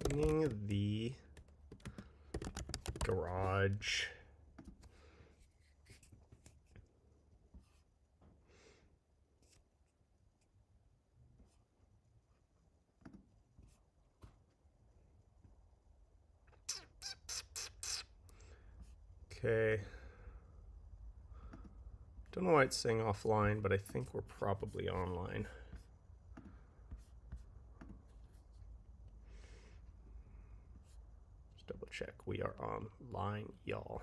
Cleaning the garage. Okay. Don't know why it's saying offline, but I think we're probably online. Just double check. We are online, y'all.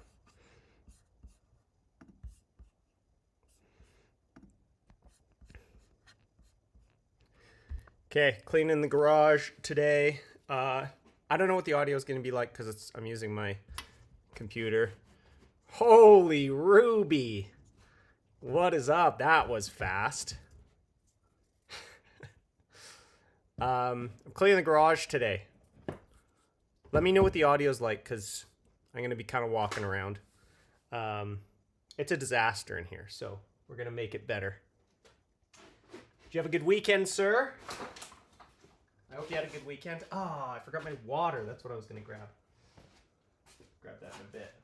Okay, cleaning the garage today. I don't know what the audio is going to be like because I'm using my computer. Holy Ruby! What is up? That was fast. I'm cleaning the garage today. Let me know what the audio is like because I'm going to be kind of walking around. It's a disaster in here, so we're going to make it better. Did you have a good weekend, sir? I hope you had a good weekend. Ah, I forgot my water. That's what I was going to grab. Grab that in a bit.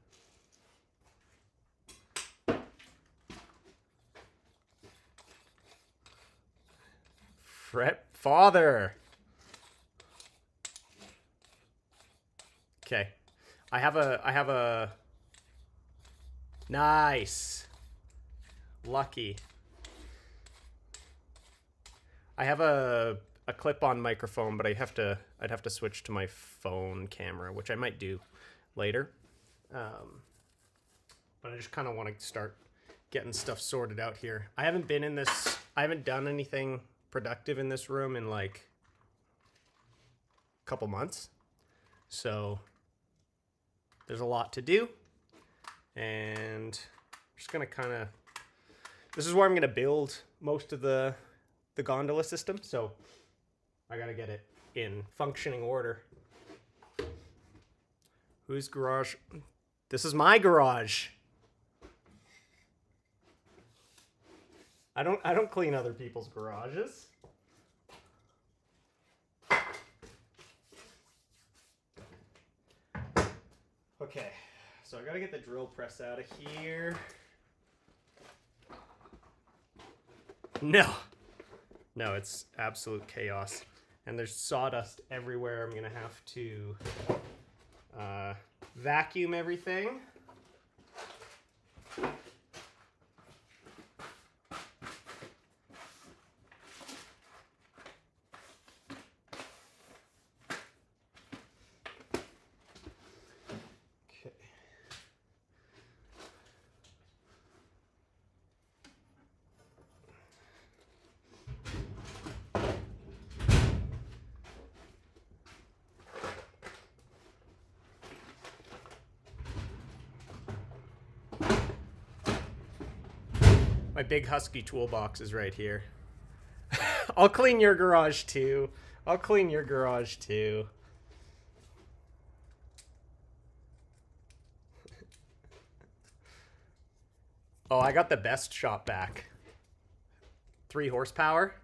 Fret father. Okay. I have a nice. Lucky. I have a clip-on microphone, but I'd have to switch to my phone camera, which I might do later. But I just kind of want to start getting stuff sorted out here. I haven't done anything productive in this room in like a couple months. So there's a lot to do. And I'm just going to this is where I'm going to build most of the gondola system. So I got to get it in functioning order. Whose garage? This is my garage. I don't clean other people's garages. Okay, so I gotta get the drill press out of here. No, it's absolute chaos. And there's sawdust everywhere. I'm gonna have to vacuum everything. My big husky toolbox is right here. I'll clean your garage too. Oh, I got the best shop vac. 3 horsepower.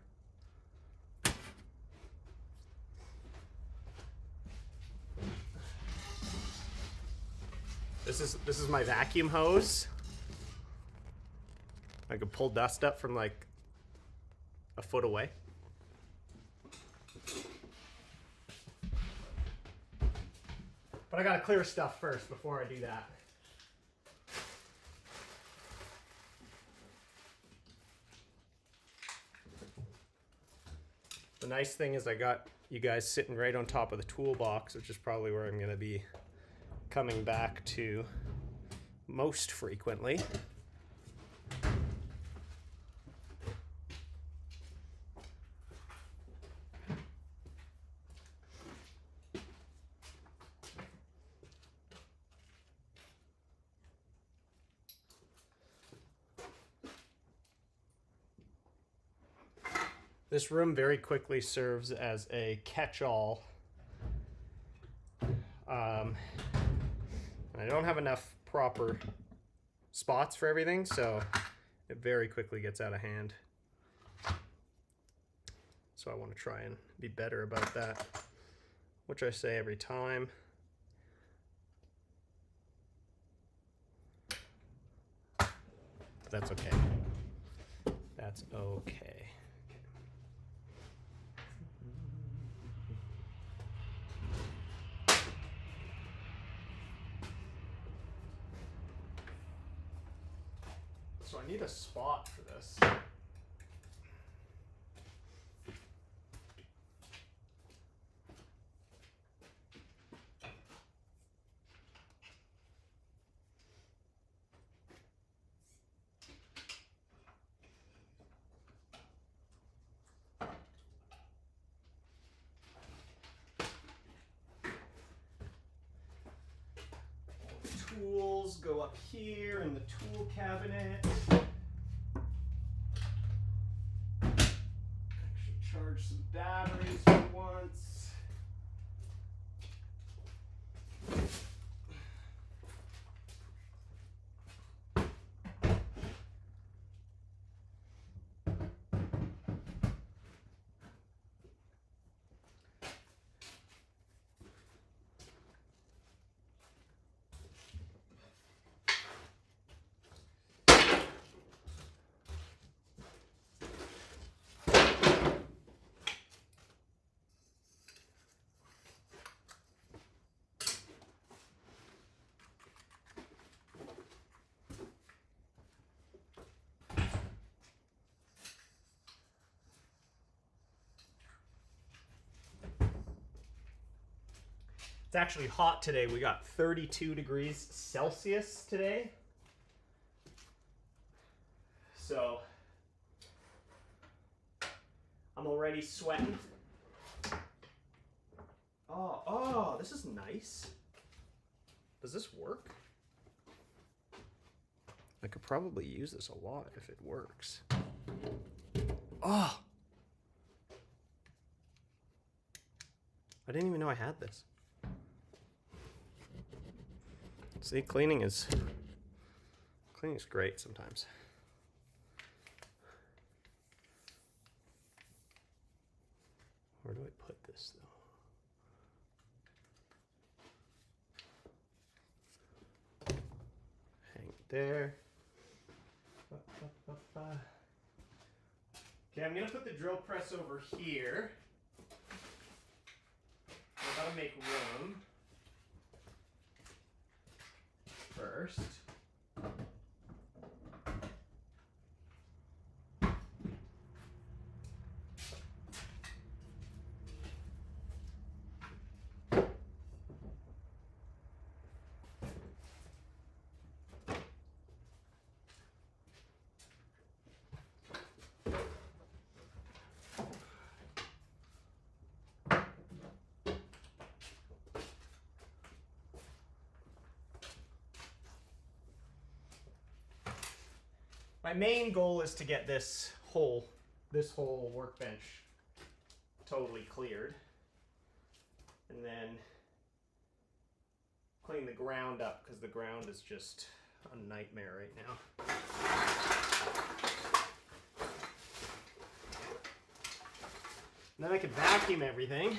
This is my vacuum hose. I could pull dust up from like a foot away. But I gotta clear stuff first before I do that. The nice thing is I got you guys sitting right on top of the toolbox, which is probably where I'm gonna be coming back to most frequently. This room very quickly serves as a catch-all. I don't have enough proper spots for everything, so it very quickly gets out of hand. So I want to try and be better about that, which I say every time. But that's okay. That's okay. So I need a spot for this. Tools go up here in the tool cabinet. Actually charge some batteries for once. It's actually hot today. We got 32 degrees Celsius today. So I'm already sweating. Oh, this is nice. Does this work? I could probably use this a lot if it works. Oh! I didn't even know I had this. See, cleaning is great sometimes. Where do I put this though? Hang it there. Okay, I'm gonna put the drill press over here. I gotta make room first. My main goal is to get this whole workbench totally cleared, and then clean the ground up, because the ground is just a nightmare right now. And then I could vacuum everything.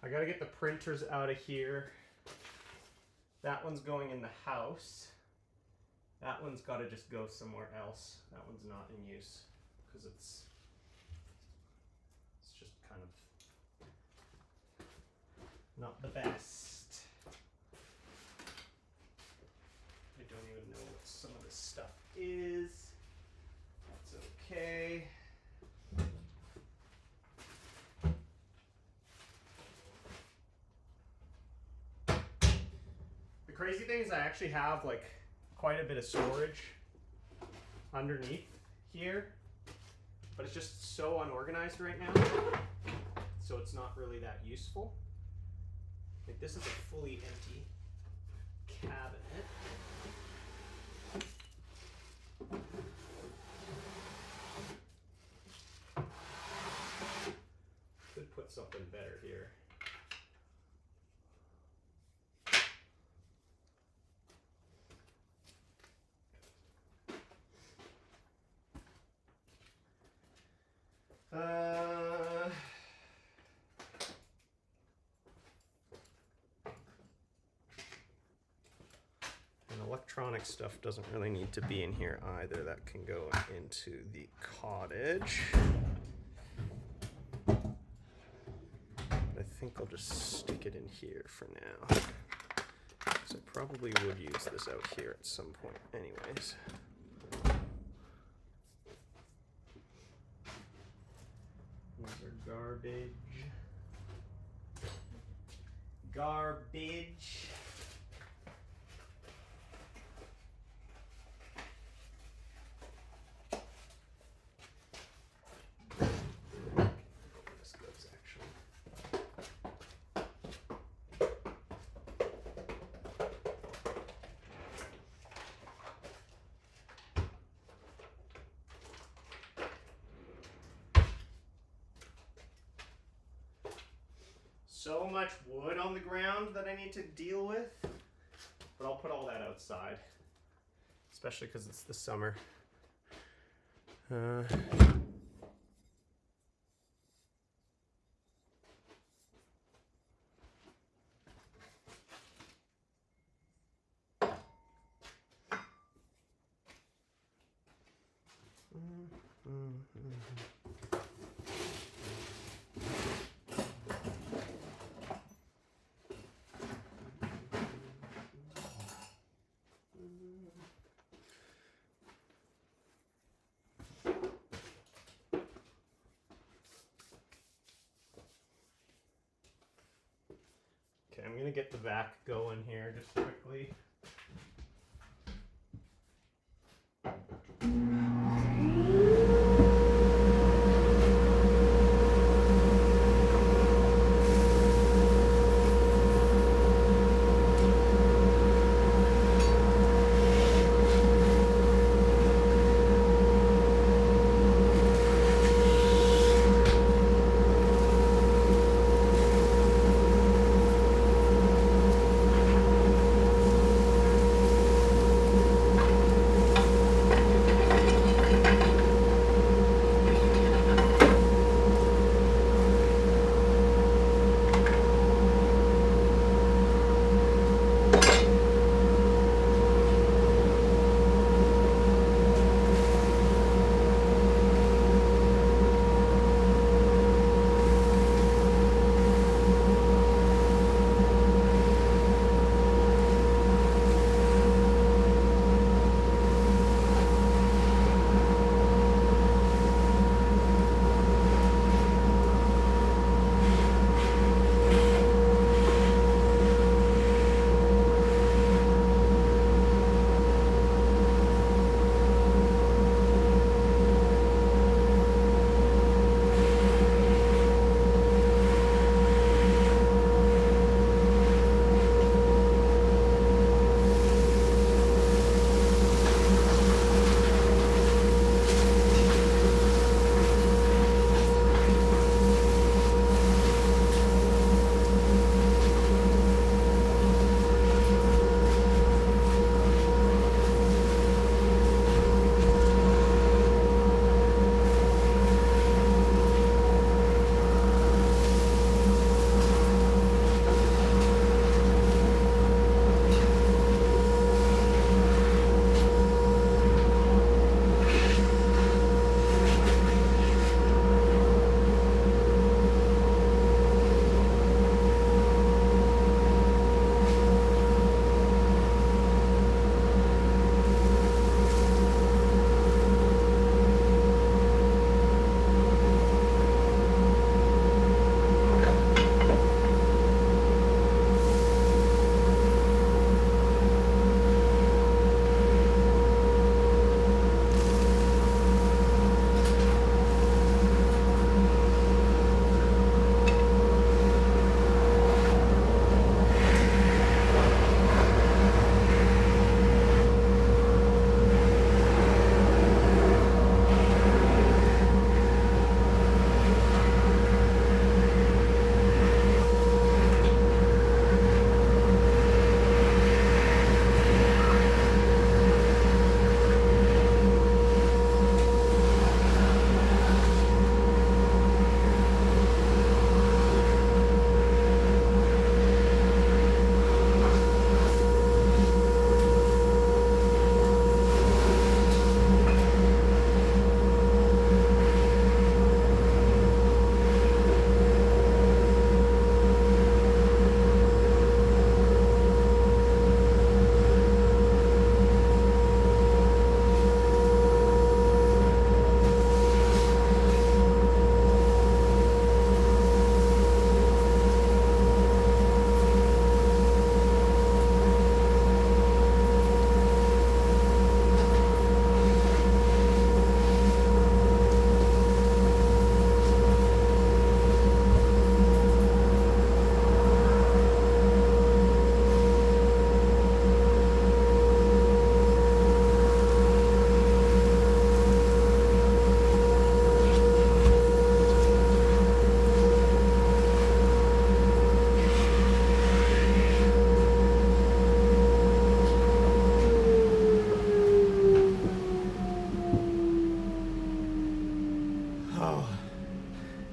I gotta get the printers out of here. That one's going in the house. That one's gotta just go somewhere else. That one's not in use because it's just kind of not the best. I don't even know what some of this stuff is. That's okay. The crazy thing is I actually have like quite a bit of storage underneath here, but it's just so unorganized right now, so it's not really that useful. Like, this is a fully empty cabinet. something better here. And electronic stuff doesn't really need to be in here either. That can go into the cottage. I think I'll just stick it in here for now. So I probably would use this out here at some point anyways. These are garbage. Garbage. This goes actually. So much wood on the ground that I need to deal with, but I'll put all that outside, especially because it's the summer. Okay, I'm gonna get the vac going here just quickly.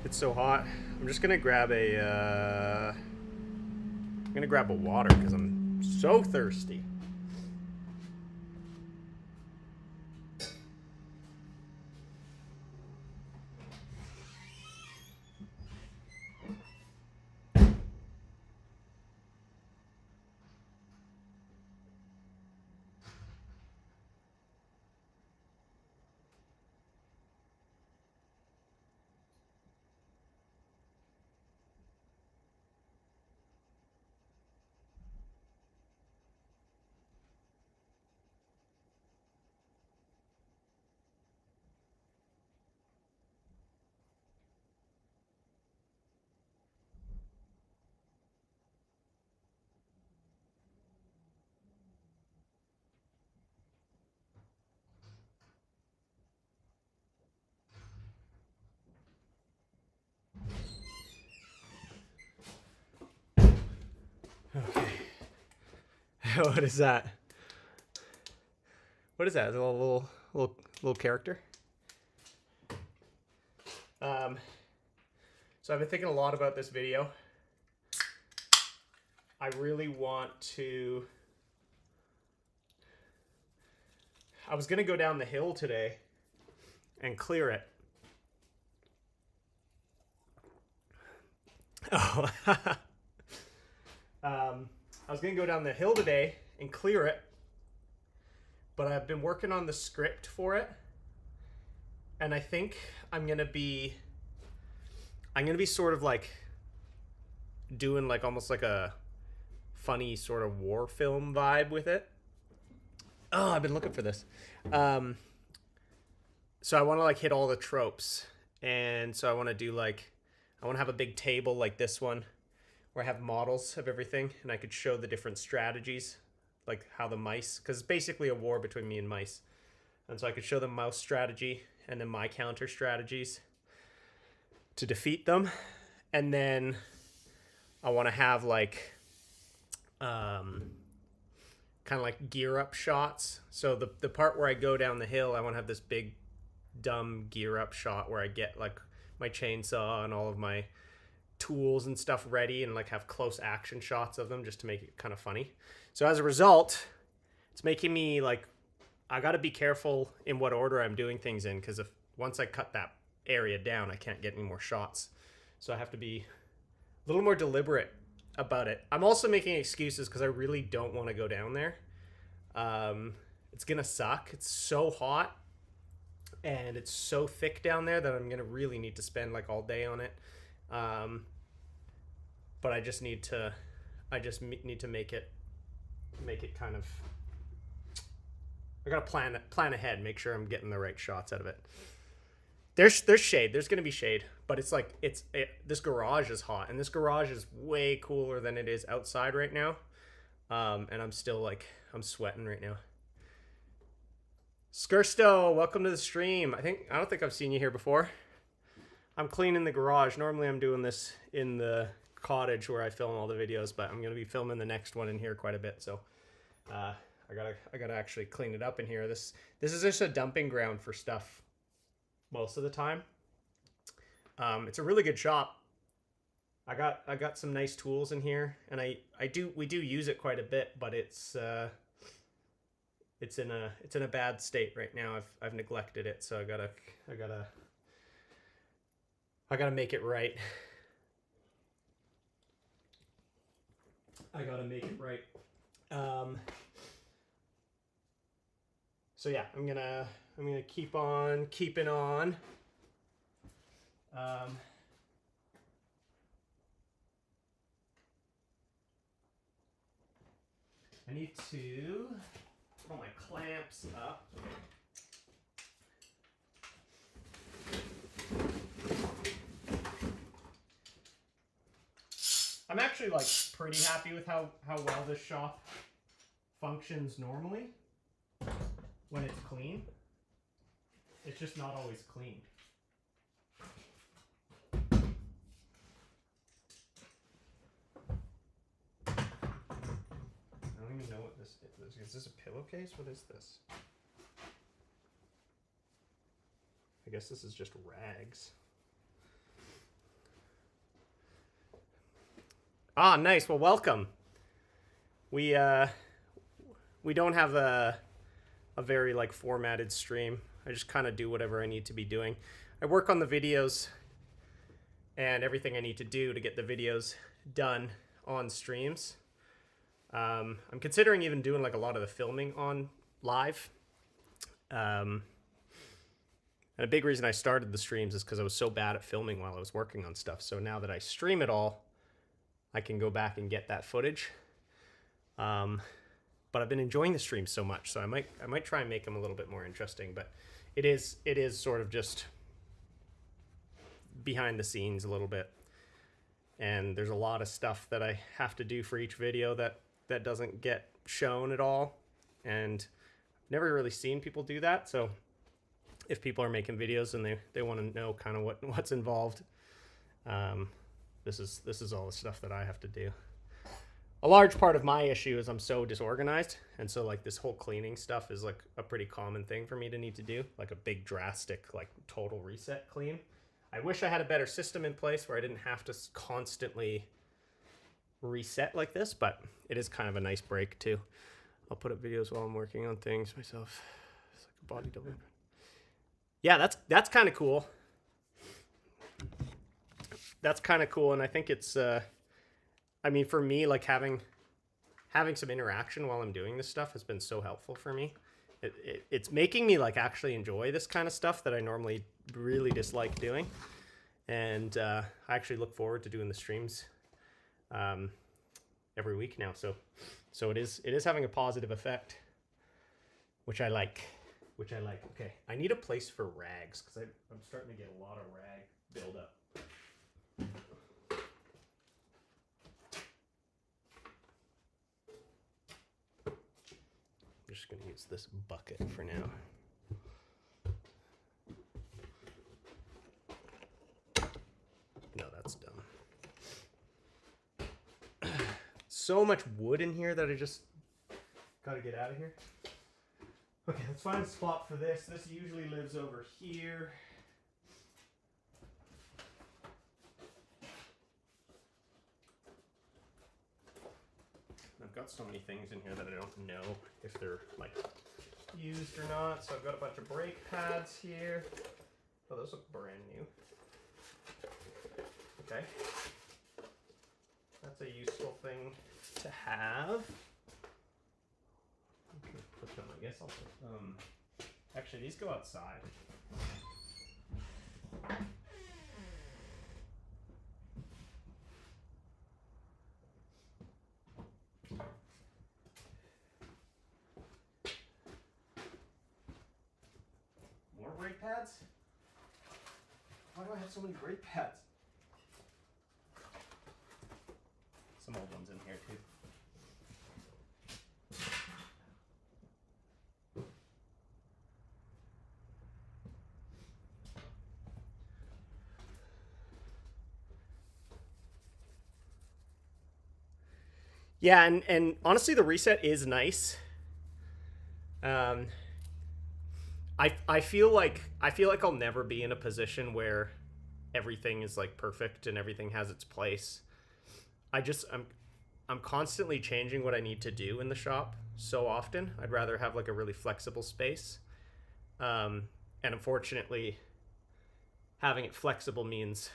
It's so hot. I'm just gonna grab a water because I'm so thirsty. Okay. What is that? What is that? Is it a little character? So I've been thinking a lot about this video. I really want to... I was going to go down the hill today and clear it. Oh. I was going to go down the hill today and clear it, but I've been working on the script for it, and I think I'm going to be sort of like doing like almost like a funny sort of war film vibe with it. Oh, I've been looking for this. So I want to like hit all the tropes, and so I want to have a big table like this one where I have models of everything, and I could show the different strategies, like how the mice, because it's basically a war between me and mice, and so I could show them mouse strategy and then my counter strategies to defeat them. And then I want to have like kind of like gear up shots. So the part where I go down the hill, I want to have this big dumb gear up shot where I get like my chainsaw and all of my tools and stuff ready, and like have close action shots of them just to make it kind of funny. So as a result, it's making me like, I got to be careful in what order I'm doing things in, because if once I cut that area down, I can't get any more shots. So I have to be a little more deliberate about it. I'm also making excuses because I really don't want to go down there. It's gonna suck. It's so hot and it's so thick down there that I'm gonna really need to spend like all day on it. But I just need to make it kind of, I gotta plan ahead, make sure I'm getting the right shots out of it. There's shade. There's gonna be shade, but it's like this garage is hot, and this garage is way cooler than it is outside right now. And I'm still like, I'm sweating right now. Skirsto, welcome to the stream. I don't think I've seen you here before. I'm cleaning the garage. Normally I'm doing this in the cottage where I film all the videos, but I'm gonna be filming the next one in here quite a bit. So I gotta actually clean it up in here. This is just a dumping ground for stuff most of the time. It's a really good shop. I got some nice tools in here, and we do use it quite a bit, but it's in a bad state right now. I've neglected it, so I gotta make it right. I gotta make it right. So yeah, I'm gonna keep on keeping on. I need to put all my clamps up. I'm actually like pretty happy with how well this shop functions normally when it's clean. It's just not always clean. I don't even know what this is. Is this a pillowcase? What is this? I guess this is just rags. Ah, nice. Well, welcome. We don't have a very like formatted stream. I just kind of do whatever I need to be doing. I work on the videos and everything I need to do to get the videos done on streams. I'm considering even doing like a lot of the filming on live. And a big reason I started the streams is because I was so bad at filming while I was working on stuff. So now that I stream it all, I can go back and get that footage. But I've been enjoying the streams so much, so I might try and make them a little bit more interesting. But it is sort of just behind the scenes a little bit, and there's a lot of stuff that I have to do for each video that doesn't get shown at all, and I've never really seen people do that. So if people are making videos and they want to know kind of what's involved, this is all the stuff that I have to do. A large part of my issue is I'm so disorganized, and so like this whole cleaning stuff is like a pretty common thing for me to need to do, like a big drastic like total reset clean. I wish I had a better system in place where I didn't have to constantly reset like this, but it is kind of a nice break too. I'll put up videos while I'm working on things myself. It's like a body double. Yeah, that's kind of cool. That's kind of cool, and I think it's I mean, for me, like having some interaction while I'm doing this stuff has been so helpful for me. It's making me like actually enjoy this kind of stuff that I normally really dislike doing, and I actually look forward to doing the streams every week now. So it is having a positive effect, which I like. Okay, I need a place for rags because I'm starting to get a lot of rag buildup. I'm just going to use this bucket for now. No, that's dumb. So much wood in here that I just got to get out of here. Okay, let's find a spot for this. This usually lives over here. I've got so many things in here that I don't know if they're like used or not. So I've got a bunch of brake pads here. Oh, those look brand new. Okay. That's a useful thing to have. Put them, I guess I'll put them. Actually, these go outside. More brake pads? Why do I have so many brake pads? Some old ones in here too. Yeah, and honestly, the reset is nice. I feel like I'll never be in a position where everything is like perfect and everything has its place. I'm constantly changing what I need to do in the shop so often. I'd rather have like a really flexible space. And unfortunately, having it flexible means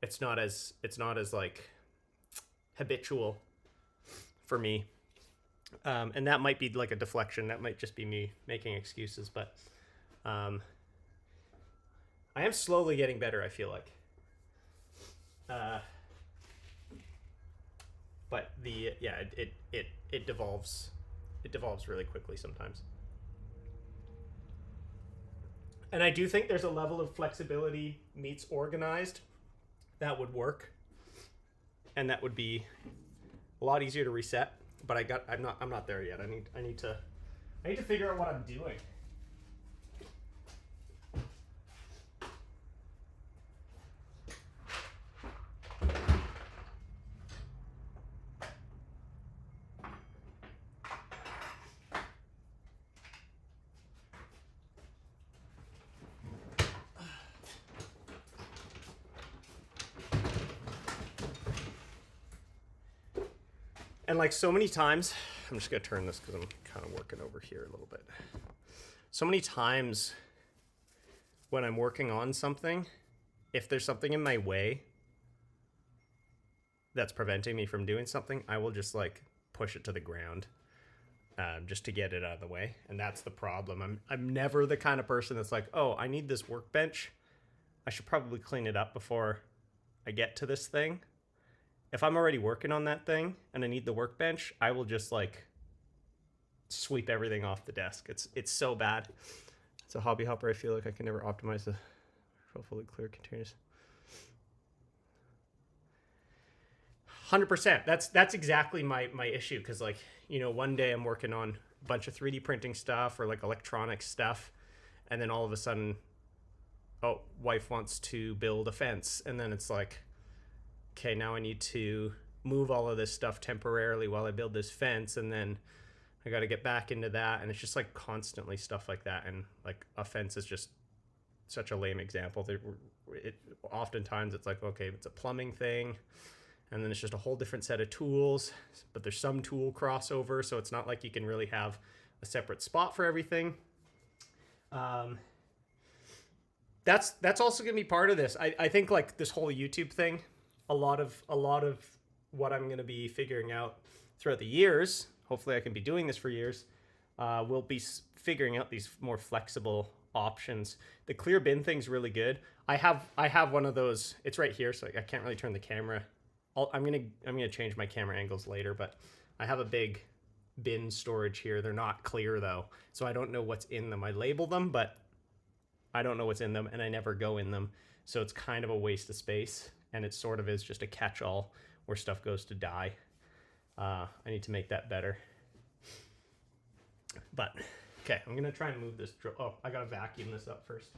it's not as like habitual for me. And that might be like a deflection. That might just be me making excuses, but I am slowly getting better, I feel like. But it devolves really quickly sometimes. And I do think there's a level of flexibility meets organized that would work, and that would be a lot easier to reset. But I'm not there yet. I need to figure out what I'm doing. And like so many times, I'm just gonna turn this because I'm kind of working over here a little bit. So many times when I'm working on something, if there's something in my way that's preventing me from doing something, I will just like push it to the ground just to get it out of the way. And that's the problem. I'm never the kind of person that's like, oh, I need this workbench. I should probably clean it up before I get to this thing. If I'm already working on that thing and I need the workbench, I will just like sweep everything off the desk. It's so bad. It's a hobby hopper. I feel like I can never optimize the fully clear containers. 100%. That's exactly my issue. Because like, you know, one day I'm working on a bunch of 3D printing stuff or like electronic stuff, and then all of a sudden, oh, wife wants to build a fence, and then it's like, okay, now I need to move all of this stuff temporarily while I build this fence, and then I got to get back into that, and it's just like constantly stuff like that. And like a fence is just such a lame example. Oftentimes it's like, okay, it's a plumbing thing, and then it's just a whole different set of tools, but there's some tool crossover, so it's not like you can really have a separate spot for everything. That's also gonna be part of this. I think like this whole YouTube thing, a lot of what I'm gonna be figuring out throughout the years, hopefully I can be doing this for years, we'll be figuring out these more flexible options. The clear bin thing's really good. I have one of those. It's right here, so I can't really turn the camera. I'm gonna change my camera angles later, but I have a big bin storage here. They're not clear though, so I don't know what's in them. I label them, but I don't know what's in them, and I never go in them, so it's kind of a waste of space, and it sort of is just a catch-all where stuff goes to die. I need to make that better. But okay, I'm gonna try and move this. Oh, I gotta vacuum this up first.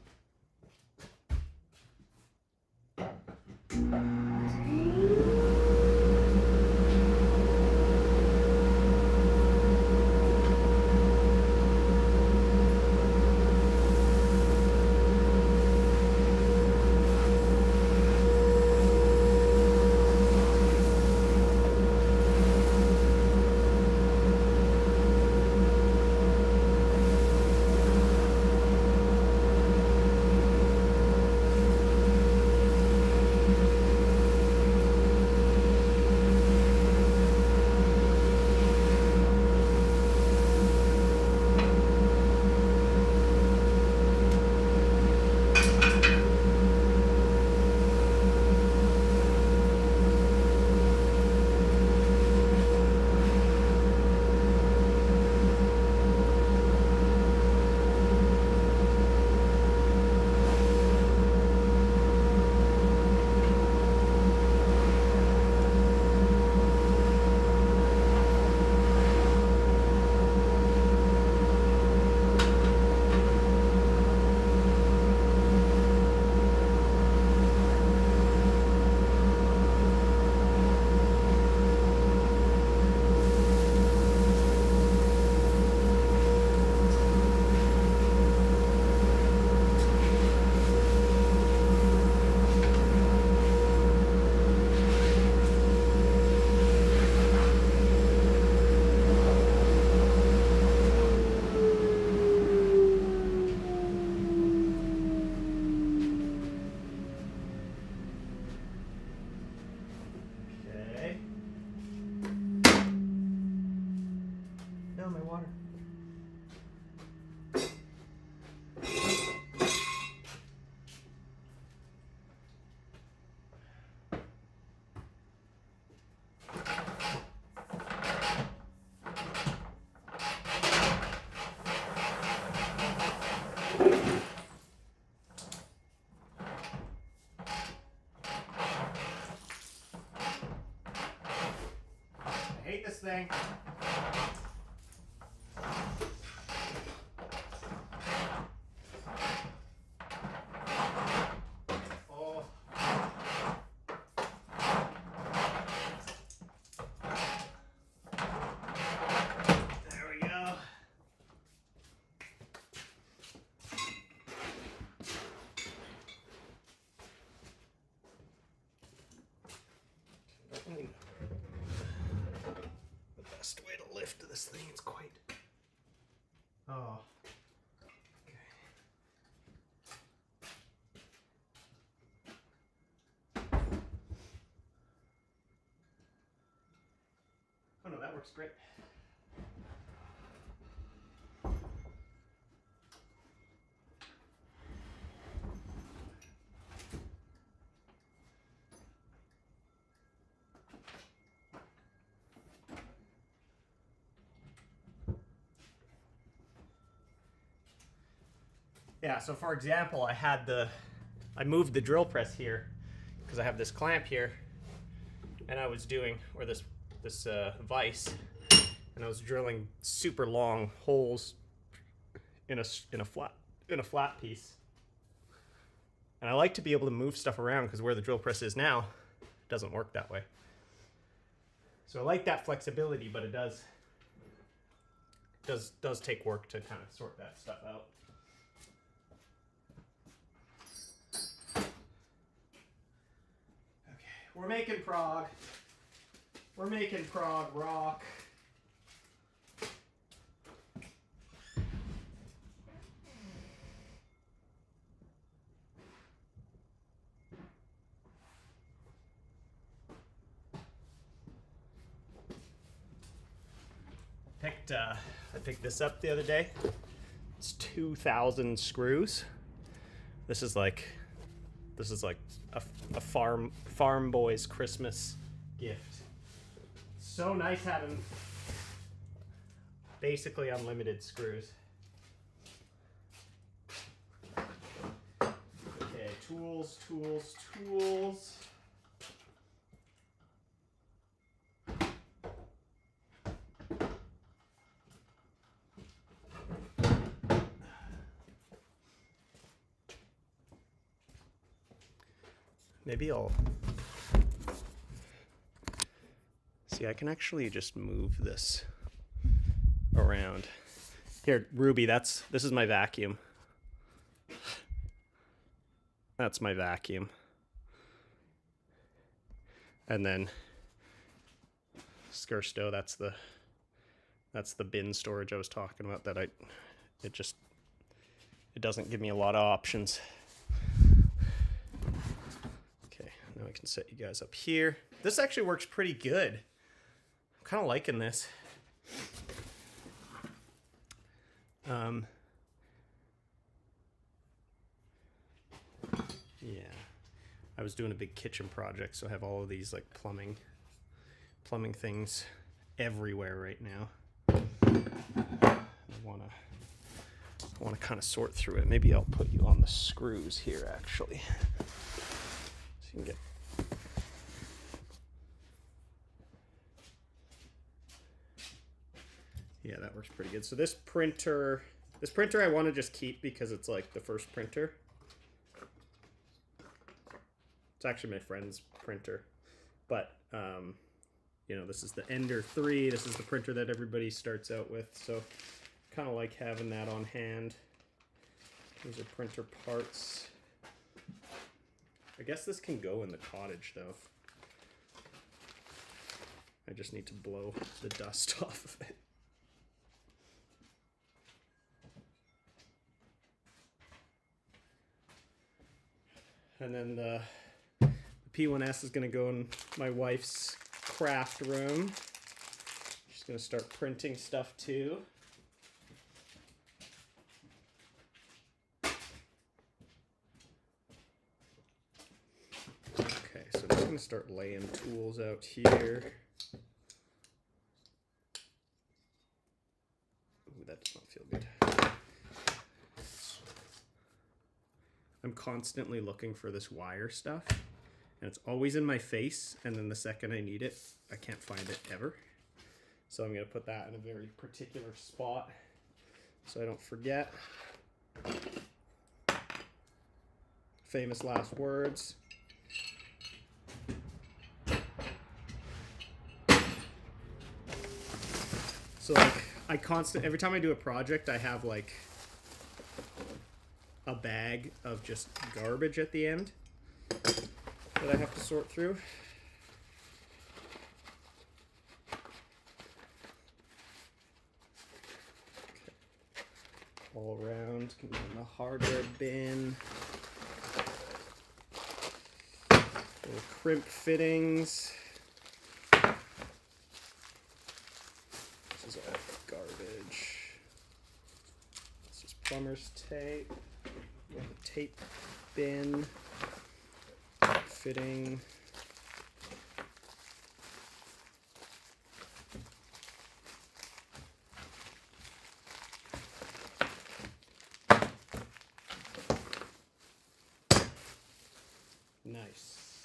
Thing. Oh. There we go. this thing. It's quite... Oh. Okay. Oh no, that works great. Yeah, so for example, I moved the drill press here because I have this clamp here, and I was doing, or this vise, and I was drilling super long holes in a flat piece. And I like to be able to move stuff around because where the drill press is now, it doesn't work that way. So I like that flexibility, but it does take work to kind of sort that stuff out. We're making prog. We're making prog rock. I picked this up the other day. It's 2,000 screws. This is like a farm boy's Christmas gift. So nice having basically unlimited screws. Okay, tools. Maybe I'll see. I can actually just move this around. Here, Ruby, this is my vacuum. That's my vacuum. And then Skirsto, that's the bin storage I was talking about that it doesn't give me a lot of options. Now I can set you guys up here. This actually works pretty good. I'm kind of liking this. Yeah, I was doing a big kitchen project, so I have all of these like plumbing things everywhere right now. I want to kind of sort through it. Maybe I'll put you on the screws here, actually. You can get yeah, that works pretty good. So this printer I want to just keep because it's like the first printer. It's actually my friend's printer, but you know, this is the Ender 3. This is the printer that everybody starts out with, so kind of like having that on hand. These are printer parts. I guess this can go in the cottage, though. I just need to blow the dust off of it. And then the P1S is going to go in my wife's craft room. She's going to start printing stuff, too. So I'm just going to start laying tools out here. Ooh, that does not feel good. I'm constantly looking for this wire stuff, and it's always in my face, and then the second I need it, I can't find it ever. So I'm going to put that in a very particular spot so I don't forget. Famous last words. So like every time I do a project, I have like a bag of just garbage at the end that I have to sort through. all around. Get in the hardware bin. Little crimp fittings. This is all garbage. It's just plumber's tape. We have a tape bin. Fitting. Nice.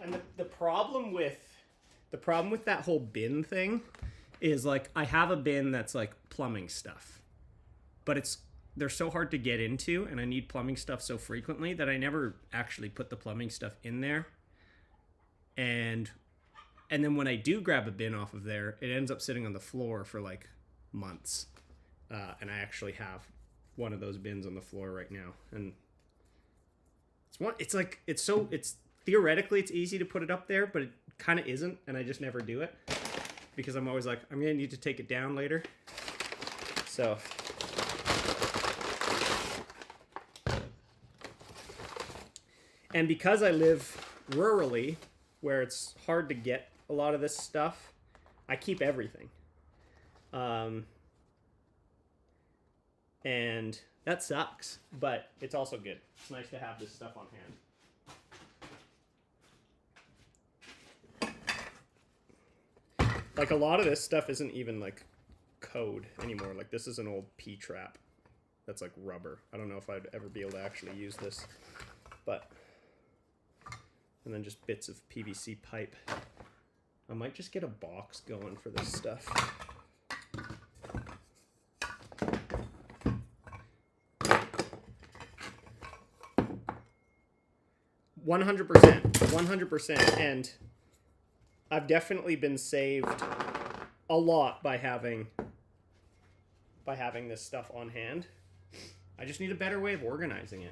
And the problem with that whole bin thing is like I have a bin that's like plumbing stuff, but they're so hard to get into, and I need plumbing stuff so frequently that I never actually put the plumbing stuff in there. And then when I do grab a bin off of there, it ends up sitting on the floor for like months. And I actually have one of those bins on the floor right now. And it's theoretically it's easy to put it up there, but it kind of isn't. And I just never do it because I'm always like, I'm going to need to take it down later. So and because I live rurally where it's hard to get a lot of this stuff, I keep everything. And that sucks, but it's also good. It's nice to have this stuff on hand. Like a lot of this stuff isn't even like code anymore. Like this is an old P-trap that's like rubber. I don't know if I'd ever be able to actually use this, but... And then just bits of PVC pipe. I might just get a box going for this stuff. $100%, and I've definitely been saved a lot by having this stuff on hand. I just need a better way of organizing it.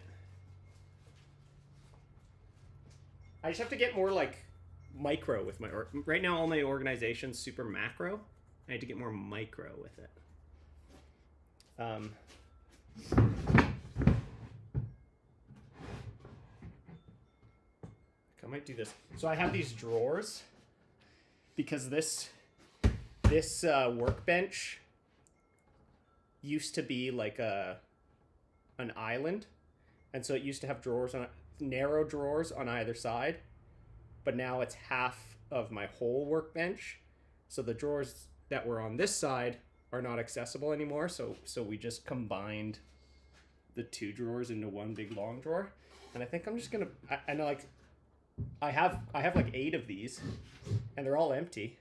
I just have to get more like micro with my right now all my organization's super macro. I need to get more micro with it. I might do this. So I have these drawers because this workbench used to be like an island, and so it used to have drawers on it. Narrow drawers on either side, but now it's half of my whole workbench, so the drawers that were on this side are not accessible anymore, so we just combined the two drawers into one big long drawer. And I think I'm just gonna I know like I have like 8 of these and they're all empty,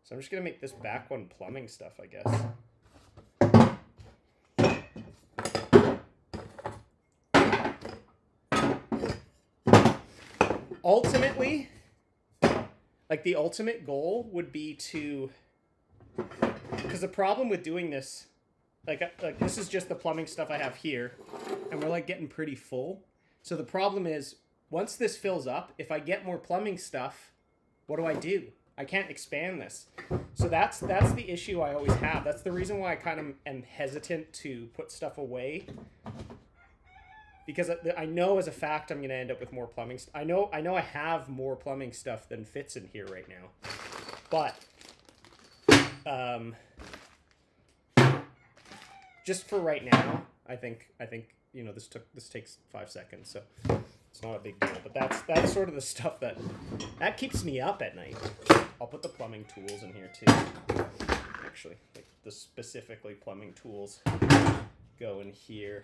so I'm just gonna make this back one plumbing stuff, I guess. Ultimately, like the ultimate goal would be to, because the problem with doing this, like this is just the plumbing stuff I have here, and we're like getting pretty full. So the problem is, once this fills up, if I get more plumbing stuff, what do? I can't expand this. So that's the issue I always have. That's the reason why I kind of am hesitant to put stuff away. Because I know as a fact I'm going to end up with more plumbing. I know I have more plumbing stuff than fits in here right now. But just for right now, I think you know this takes 5 seconds, so it's not a big deal. But that's sort of the stuff that keeps me up at night. I'll put the plumbing tools in here too. Actually, like the specifically plumbing tools go in here.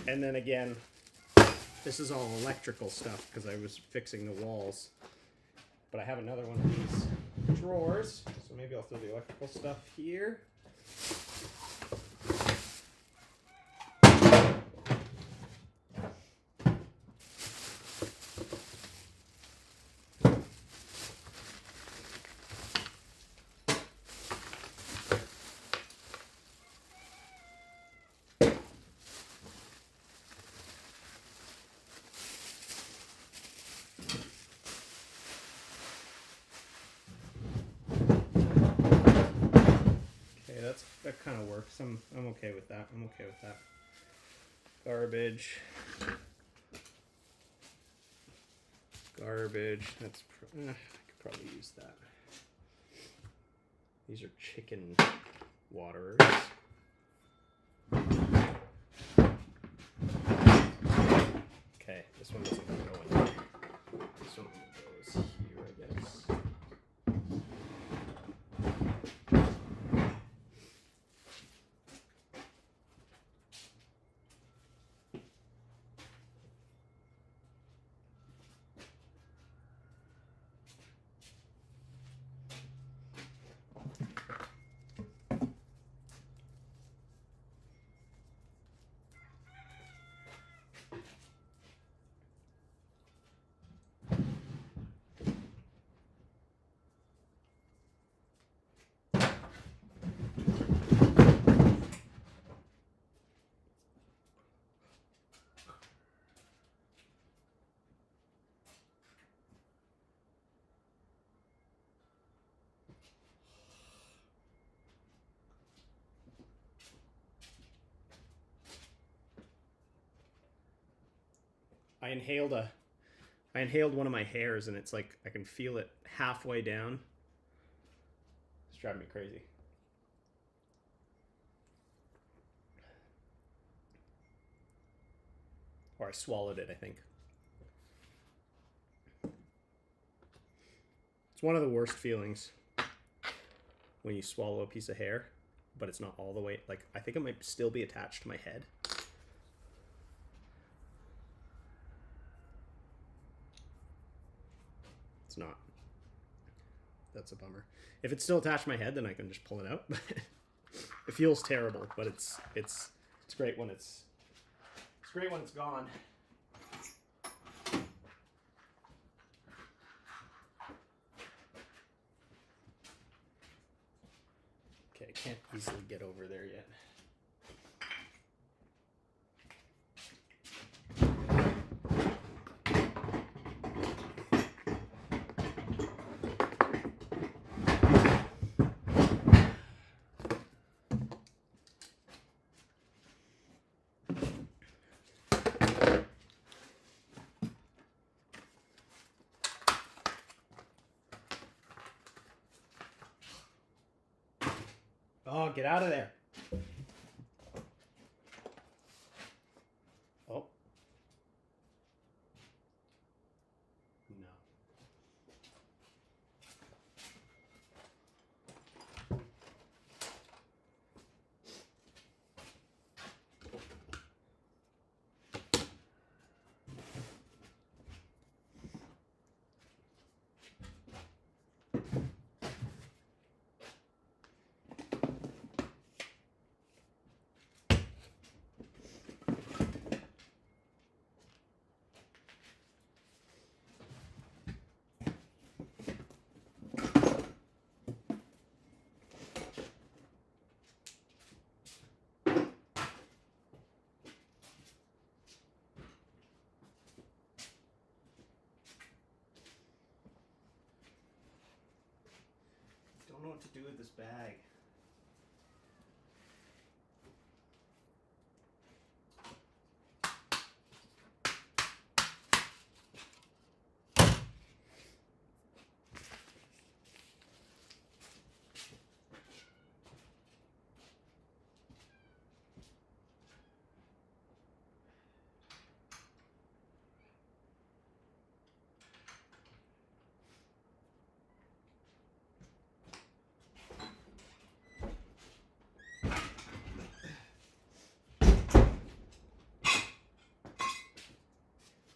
And then again, this is all electrical stuff because I was fixing the walls. But I have another one of these drawers, so maybe I'll throw the electrical stuff here. that kind of works. I'm okay with that. I'm okay with that. Garbage. Garbage. That's I could probably use that. These are chicken waterers. Okay, this one doesn't go in there. This one goes here, I guess. I inhaled one of my hairs, and it's like I can feel it halfway down. It's driving me crazy. Or I swallowed it, I think. It's one of the worst feelings when you swallow a piece of hair, but it's not all the way. Like, I think it might still be attached to my head. It's not. That's a bummer. If it's still attached to my head, then I can just pull it out. It feels terrible, but it's great when it's gone. Okay, I can't easily get over there yet. Oh, get out of there. Oh. No. Don't know what to do with this bag.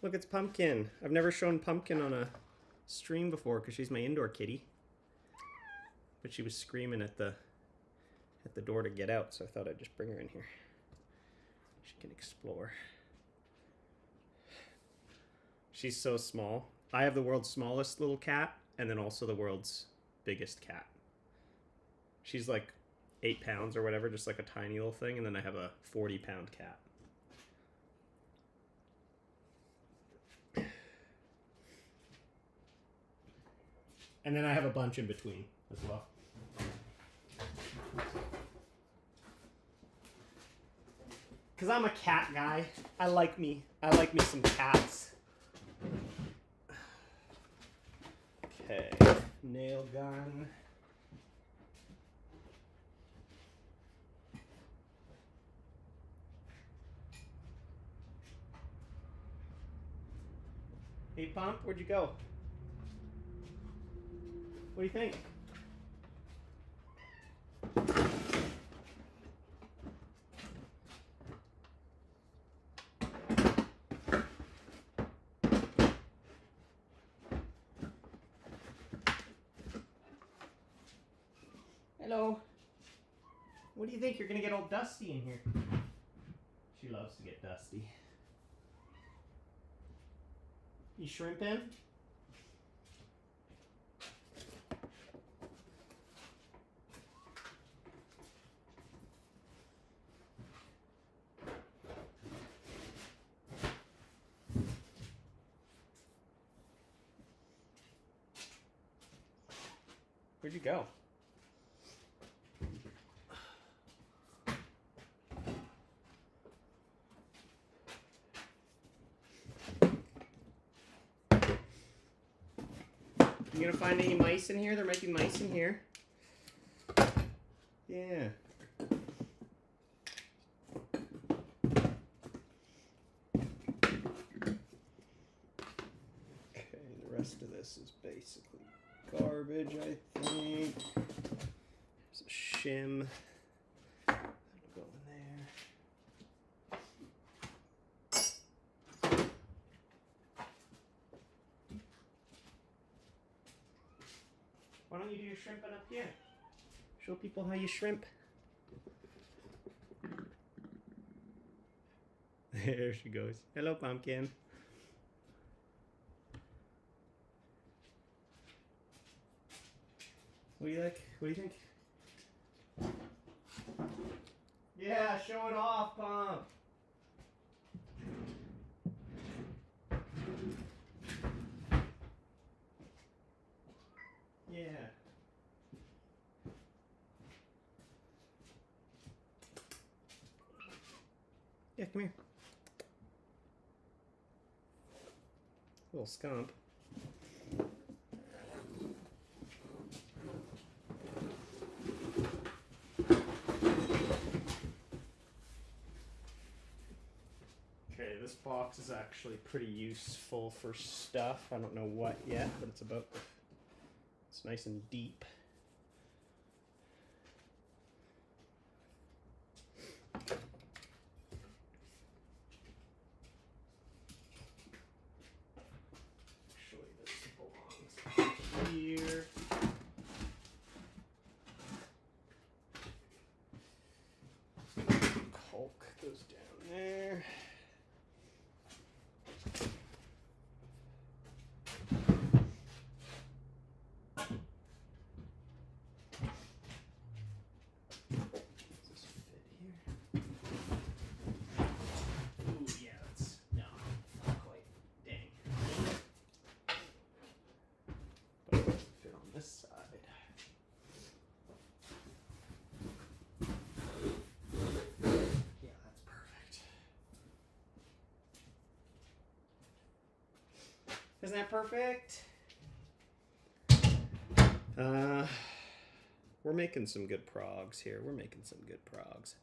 Look, it's Pumpkin. I've never shown Pumpkin on a stream before because she's my indoor kitty. But she was screaming at the door to get out, so I thought I'd just bring her in here. She can explore. She's so small. I have the world's smallest little cat, and then also the world's biggest cat. She's like 8 pounds or whatever, just like a tiny little thing, and then I have a 40-pound cat. And then I have a bunch in between as well. Because I'm a cat guy. I like me some cats. Okay, nail gun. Hey, Pump, where'd you go? What do you think? Hello. What do you think? You're gonna get all dusty in here. She loves to get dusty. You shrimping? Where'd you go? You gonna find any mice in here? There might be mice in here. Yeah. Okay, the rest of this is basically garbage, I think. There's a shim. That'll go in there. Why don't you do your shrimping up here? Show people how you shrimp. There she goes. Hello, Pumpkin. What do you like? What do you think? Yeah, show it off, Pump. Yeah. Yeah, come here. Little scump. Okay, this box is actually pretty useful for stuff. I don't know what yet, but it's nice and deep. Actually, this belongs here. Caulk goes down there. Isn't that perfect? We're making some good progs here. We're making some good progs.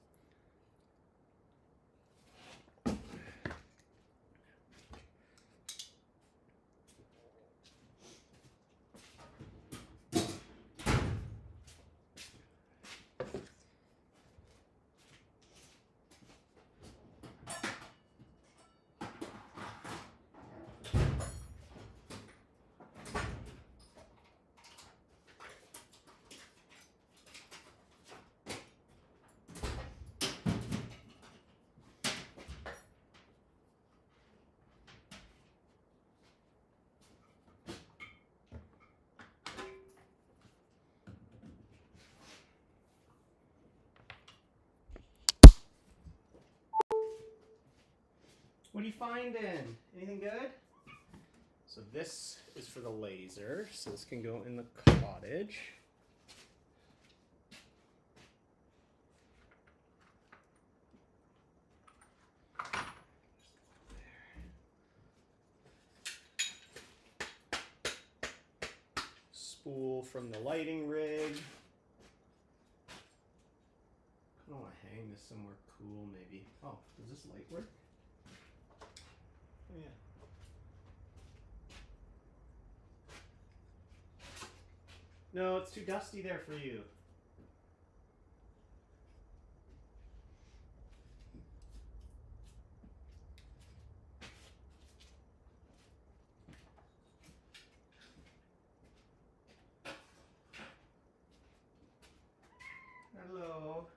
What are you finding? Anything good? So this is for the laser, so this can go in the cottage. spool from the lighting rig. I want to hang this somewhere cool, maybe. Oh, does this light work? Oh, yeah. No, it's too dusty there for you. Hello.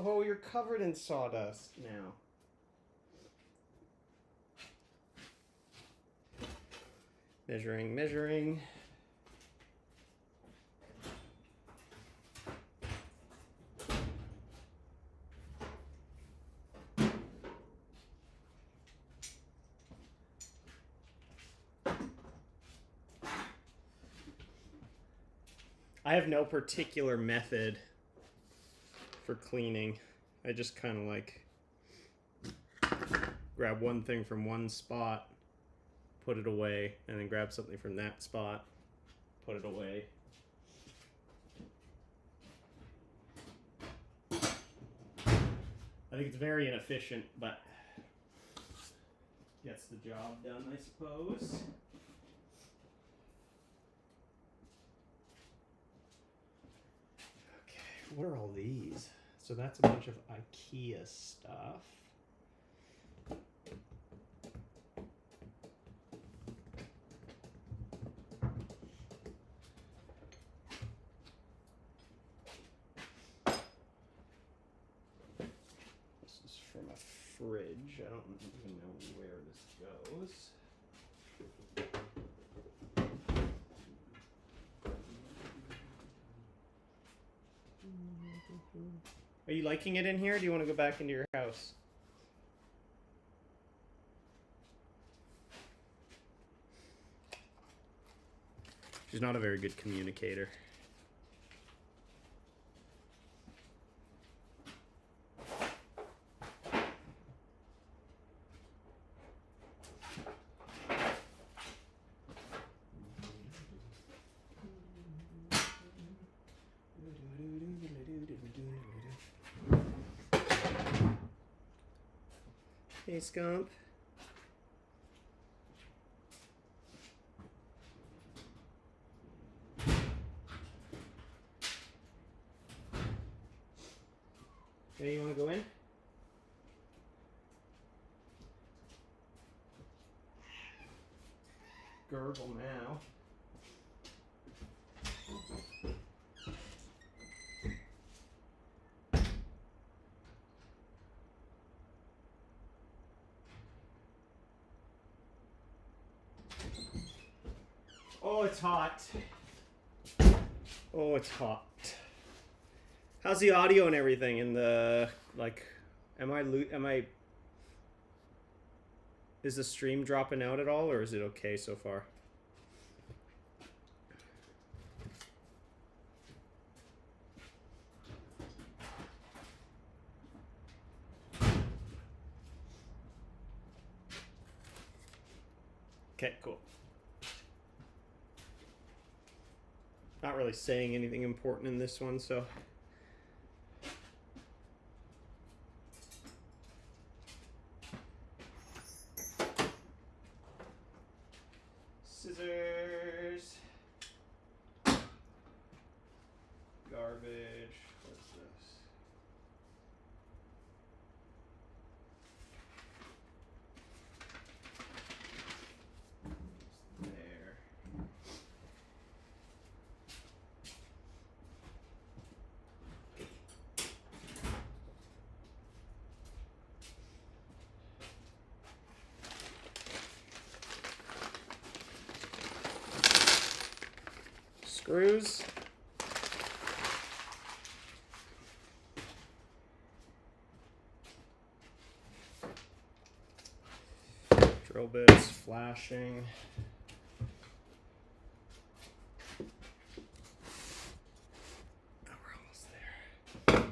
Oh, you're covered in sawdust now. Measuring, measuring. I have no particular method for cleaning. I just kind of like grab one thing from one spot, put it away, and then grab something from that spot, put it away. I think it's very inefficient, but gets the job done, I suppose. Okay, what are all these? So that's a bunch of IKEA stuff. This is from a fridge. I don't even know where this goes. Are you liking it in here? Or do you want to go back into your house? She's not a very good communicator. Hey, Scump. Hey, you want to go in? Gurgle now. Oh, it's hot. Oh, it's hot. How's the audio and everything? And the like, is the stream dropping out at all, or is it okay so far? Okay, cool. Not really saying anything important in this one, so. Scissors. Garbage. What's this? There. screws. Drill bits flashing. Oh, we're almost there.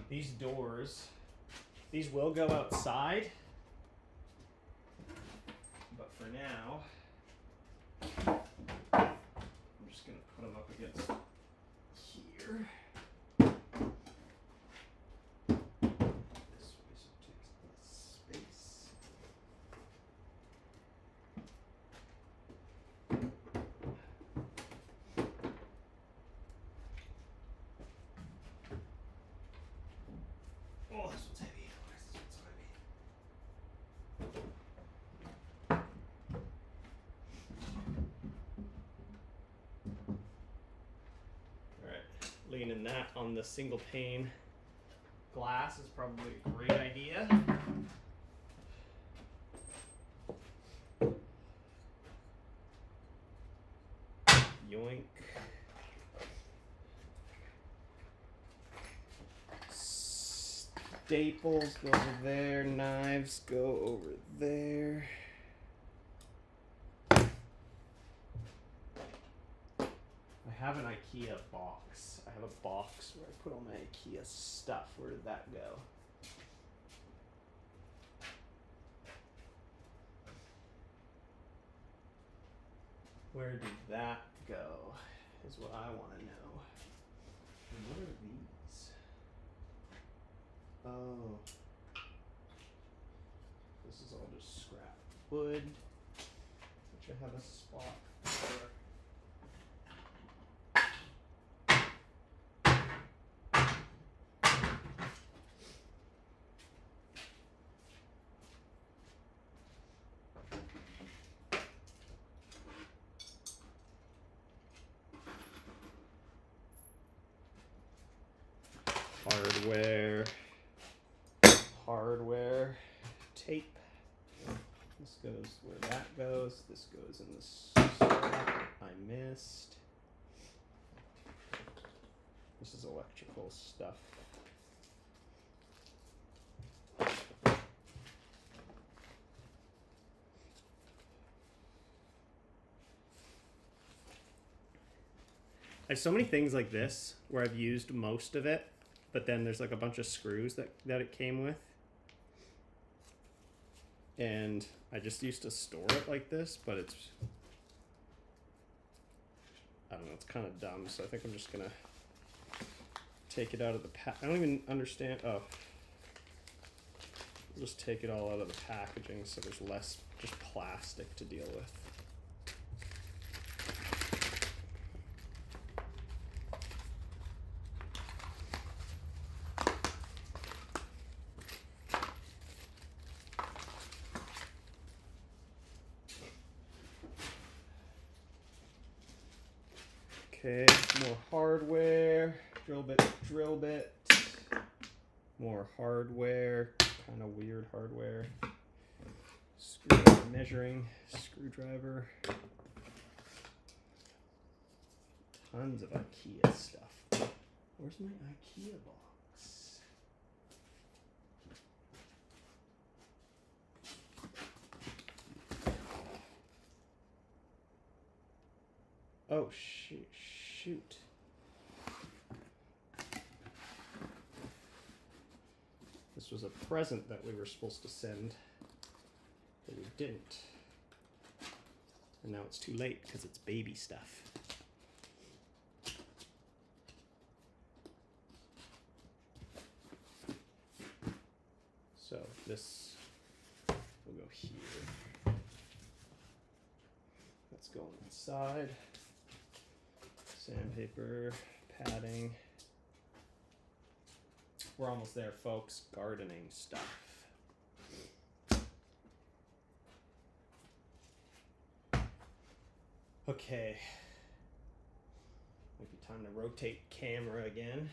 These doors, these will go outside, but for now, I'm just gonna put them up against here. This way so it takes less space. Oh, this one's heavy. Why is this one so heavy? Alright, leaning that on the single pane glass is probably a great idea. Yoink. Staples go over there, knives go over there. I have an IKEA box. I have a box where I put all my IKEA stuff. Where did that go? Where did that go? Is what I want to know. And what are these? Oh. This is all just scrap wood, which I have a spot for. Hardware, tape. This goes where that goes. This goes in the slot I missed. This is electrical stuff. I have so many things like this where I've used most of it, but then there's like a bunch of screws that it came with. And I just used to store it like this, but it's, I don't know, it's kind of dumb. So I think I'm just gonna take it out of the pack. I don't even understand. Oh, I'll just take it all out of the packaging so there's less just plastic to deal with. Okay, more hardware, drill bit, more hardware, kind of weird hardware, screwdriver measuring, screwdriver, tons of IKEA stuff. Where's my IKEA box? Oh, shoot. This was a present that we were supposed to send, but we didn't. And now it's too late because it's baby stuff. So this will go here. Let's go inside. Sandpaper, padding. We're almost there, folks. Gardening stuff. Okay. Might be time to rotate camera again.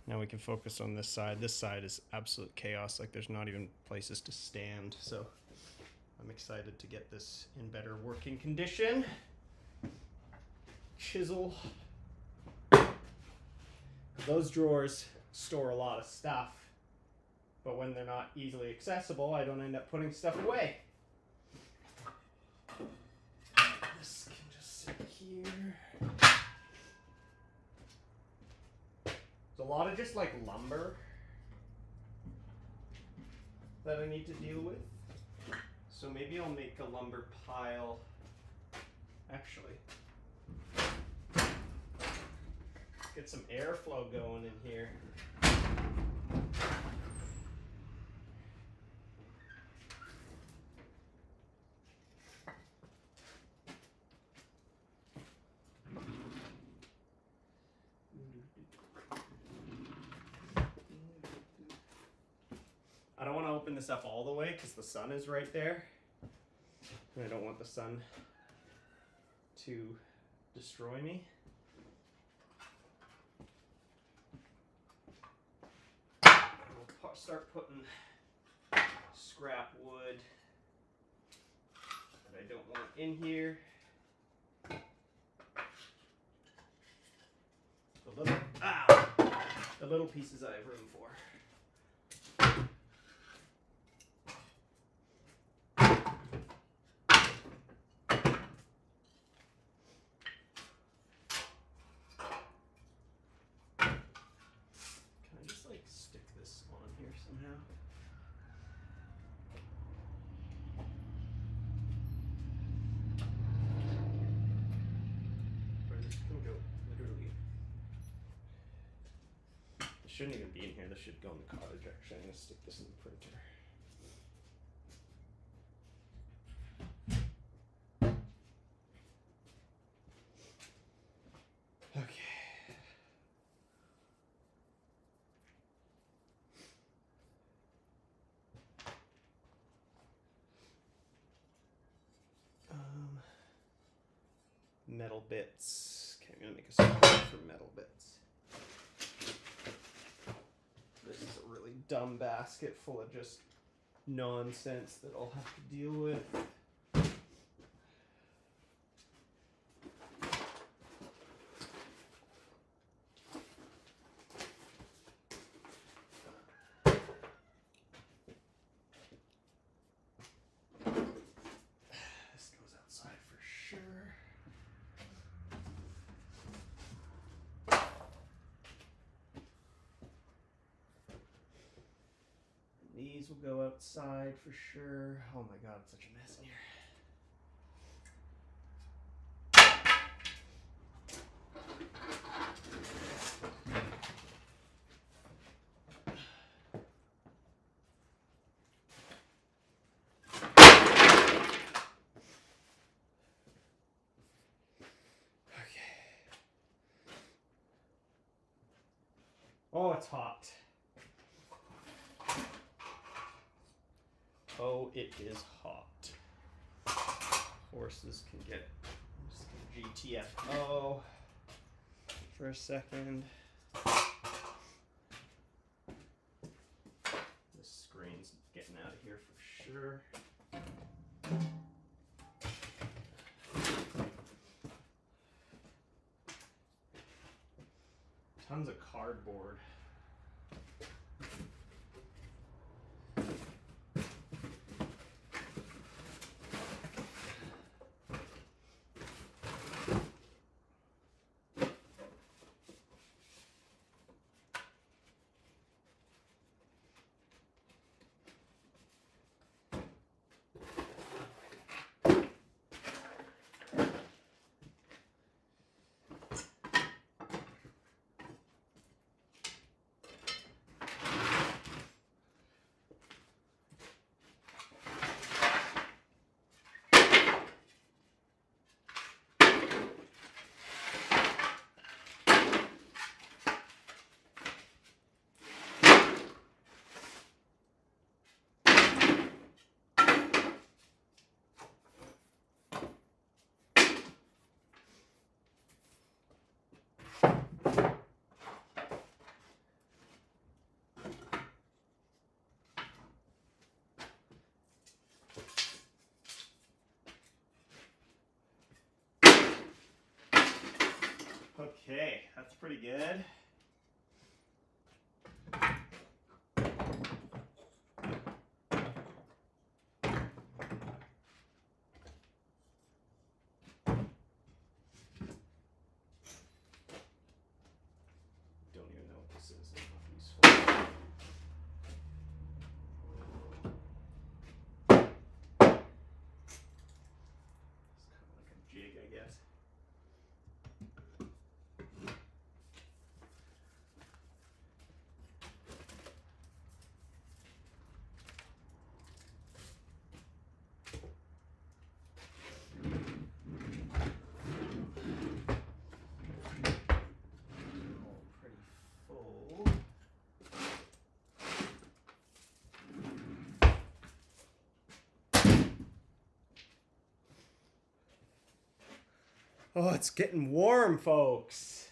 Now we can focus on this side. This side is absolute chaos. Like there's not even places to stand. So I'm excited to get this in better working condition. Chisel. Those drawers store a lot of stuff, but when they're not easily accessible, I don't end up putting stuff away. This can just sit here. There's a lot of just like lumber that I need to deal with. So maybe I'll make a lumber pile. Actually, get some airflow going in here. I don't want to open this up all the way because the sun is right there. And I don't want the sun to destroy me. We'll start putting scrap wood that I don't want in here. The little pieces I have room for. Shouldn't even be in here. This should go in the cottage, actually. I'm going to stick this in the printer. Okay. Metal bits. Okay, I'm going to make a spot for metal bits. This is a really dumb basket full of just nonsense that I'll have to deal with. This goes outside for sure. These will go outside for sure. Oh my god, it's such a mess in here. Okay. Oh, it's hot. Oh, it is hot. Horses can get GTFO for a second. This screen's getting out of here for sure. Tons of cardboard. pretty good. Don't even know what this is. It's not useful. It's kind of like a jig, I guess. Oh, it's getting warm, folks.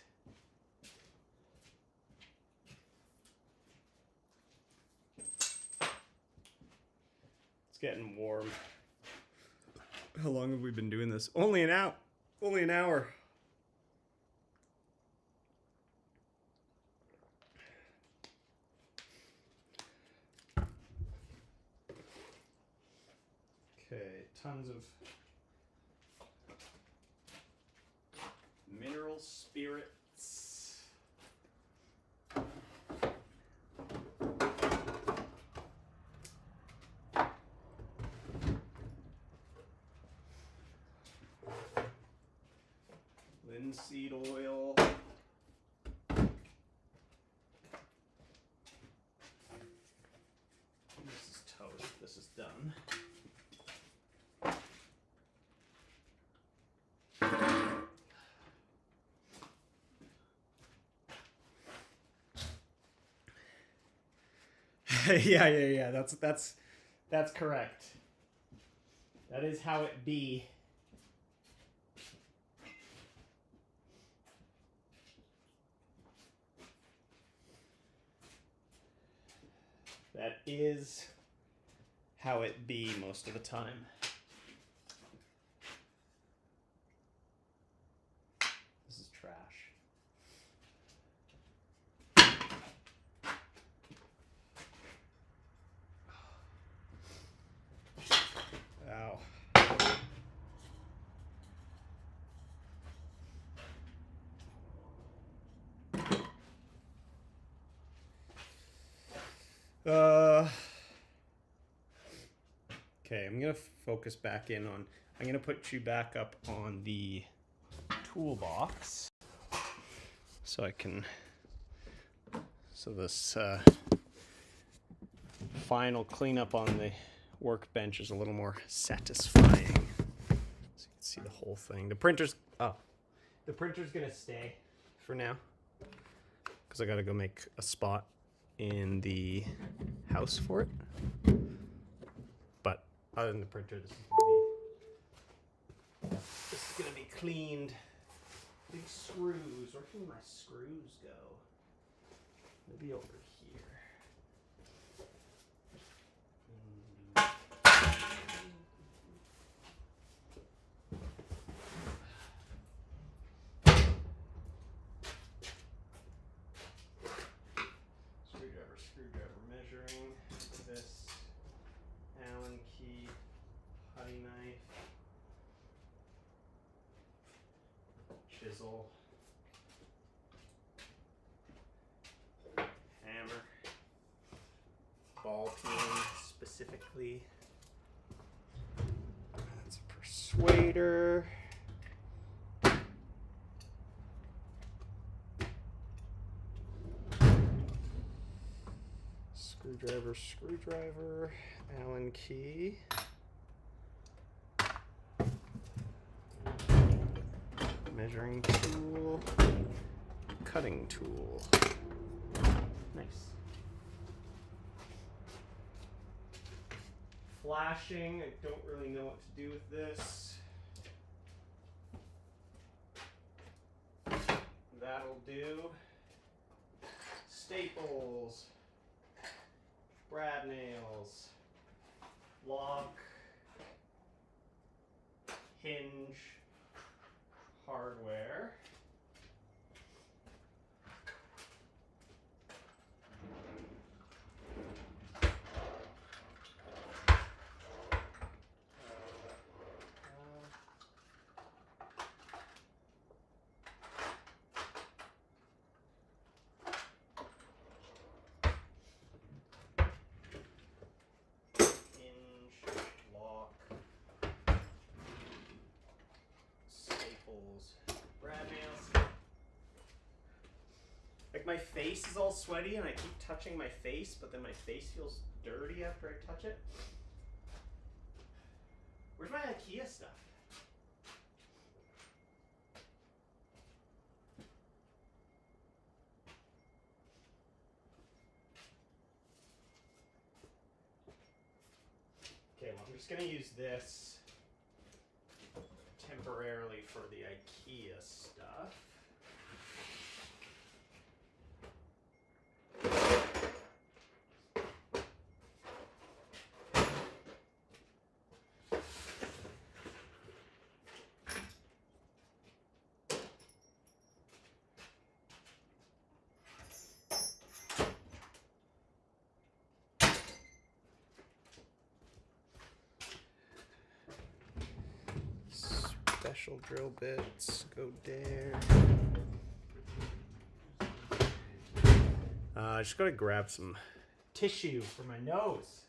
It's getting warm. How long have we been doing this? Only an hour. Only an hour. Okay, tons of mineral spirits. Linseed oil. This is toast. This is done. yeah. That's correct. That is how it be. That is how it be most of the time. This is trash. Ow. Okay, I'm gonna focus back in on, I'm gonna put you back up on the toolbox so I can, so this final cleanup on the workbench is a little more satisfying. So you can see the whole thing. The printer's gonna stay for now because I gotta go make a spot in the house for it. But other than the printer, this is gonna be cleaned. Big screws. Where can my screws go? Maybe over here. Screwdriver measuring. This Allen key, putty knife, chisel, hammer, ball peen specifically. That's a persuader. Screwdriver, Allen key. Measuring tool, cutting tool. Nice. Flashing, I don't really know what to do with this. That'll do. Staples. Brad nails, lock, hinge, hardware, Like my face is all sweaty and I keep touching my face, but then my face feels dirty after I touch it. Where's my IKEA stuff? Okay, well, I'm just gonna use this temporarily for the IKEA stuff. Special drill bits go there. I just gotta grab some tissue for my nose.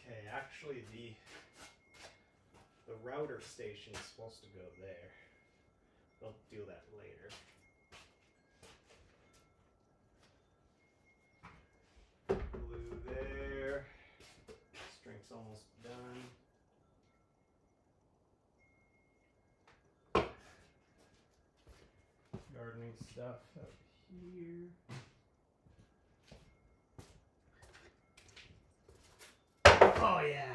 Okay, actually the router station is supposed to go there. I'll do that later. Glue there. String's almost done. Gardening stuff up here. Oh yeah.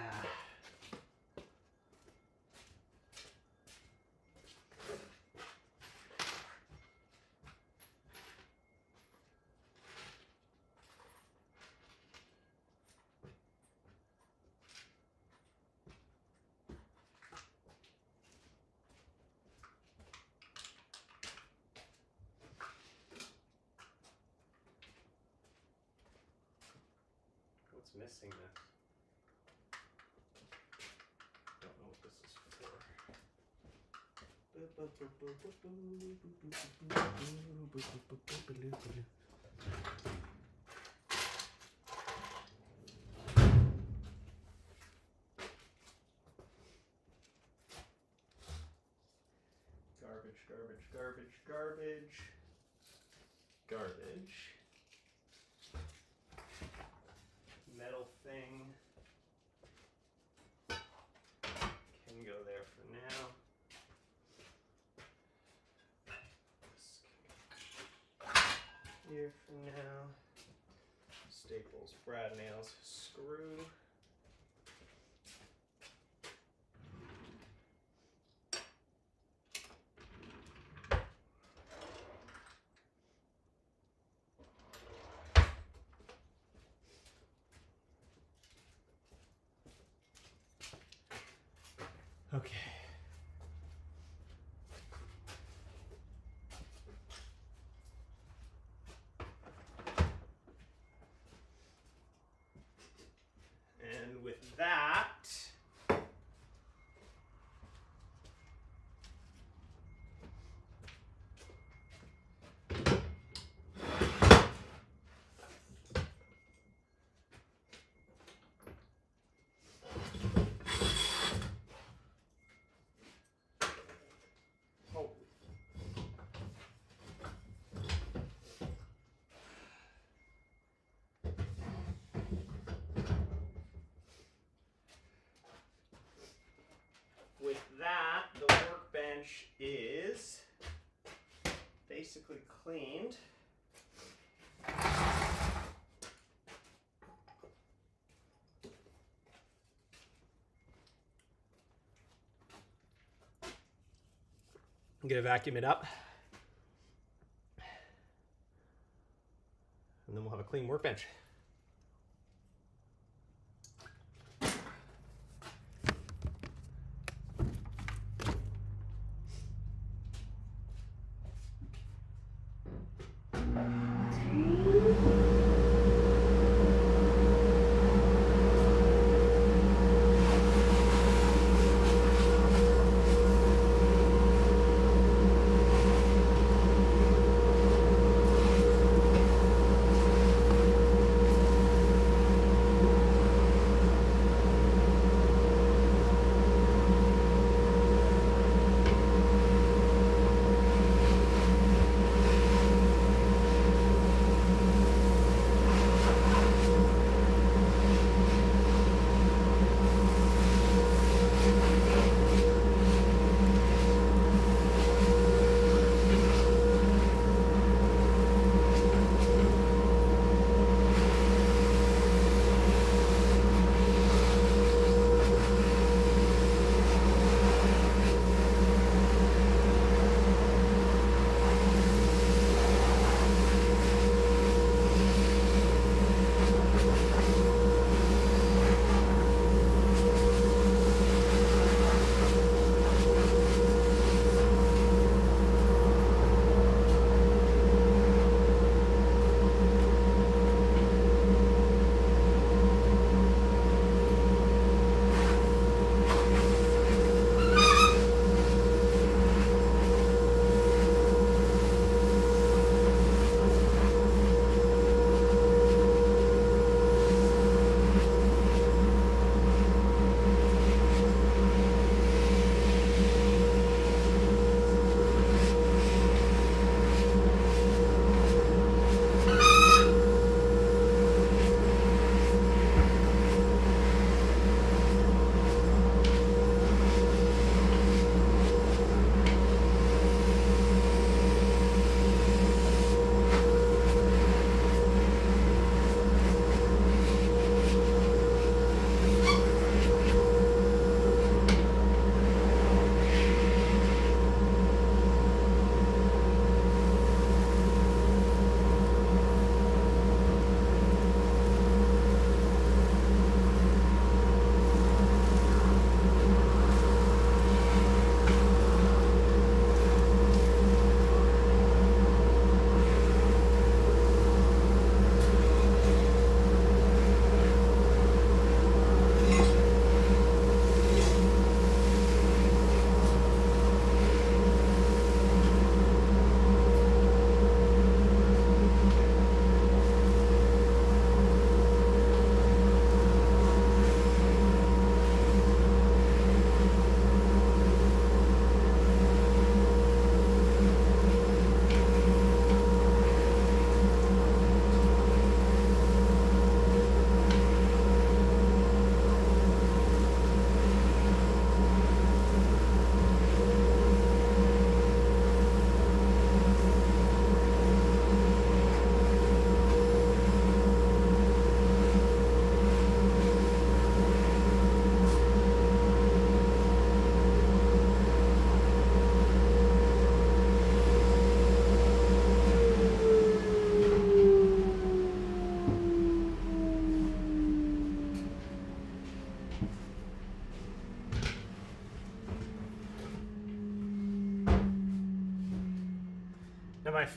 What's missing this? Don't know what this is for. Garbage, garbage, garbage, garbage, garbage. Metal thing can go there for now. This can go here for now. Staples, brad nails, screw. Okay. And with that, the workbench is basically cleaned. I'm gonna vacuum it up. clean workbench.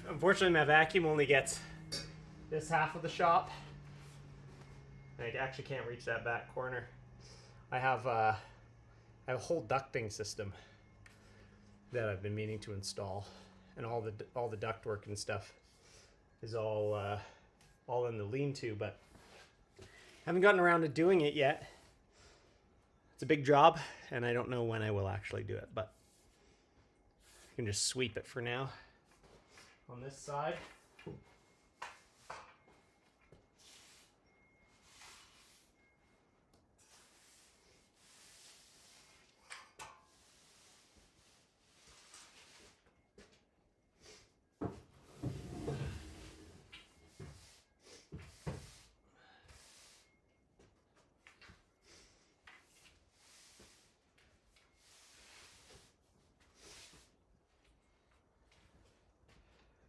Unfortunately, my vacuum only gets this half of the shop. I actually can't reach that back corner. I have a whole ducting system that I've been meaning to install, and all the ductwork and stuff is all in the lean-to, but haven't gotten around to doing it yet. It's a big job, and I don't know when I will actually do it, but I can just sweep it for now. On this side,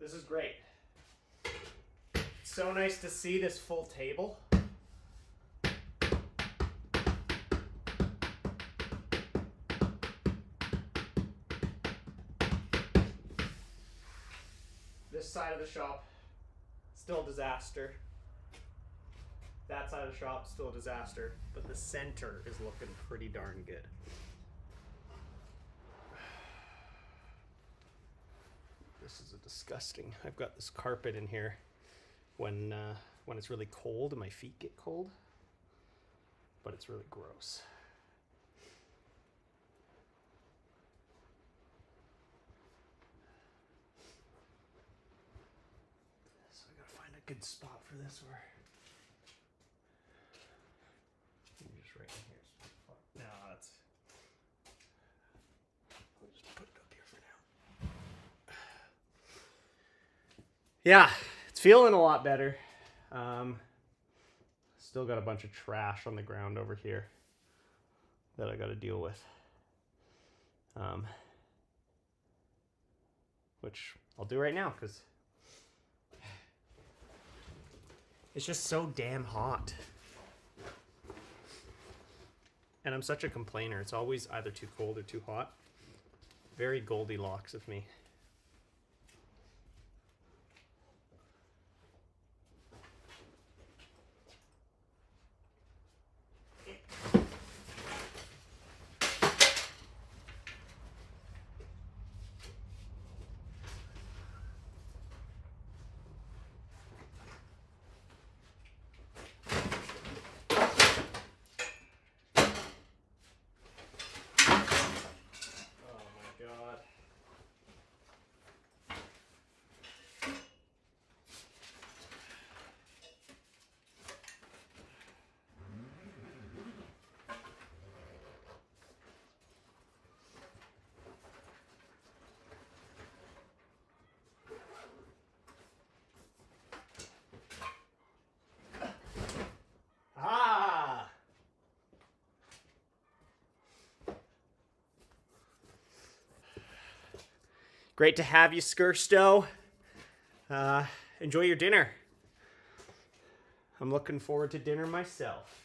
this is great. It's So nice to see this full table. This side of the shop, still a disaster. That side of the shop, still a disaster. But the center is looking pretty darn good. This is disgusting. I've got this carpet in here when it's really cold and my feet get cold. But it's really gross. So I gotta find a good spot for this where just right in here. No, that's. I'll just put it up here for now. Yeah, it's feeling a lot better. Still got a bunch of trash on the ground over here that I got to deal with. Which I'll do right now because it's just so damn hot. And I'm such a complainer. It's always either too cold or too hot. Very Goldilocks of me. Great to have you, Skirsto. Enjoy your dinner. I'm looking forward to dinner myself.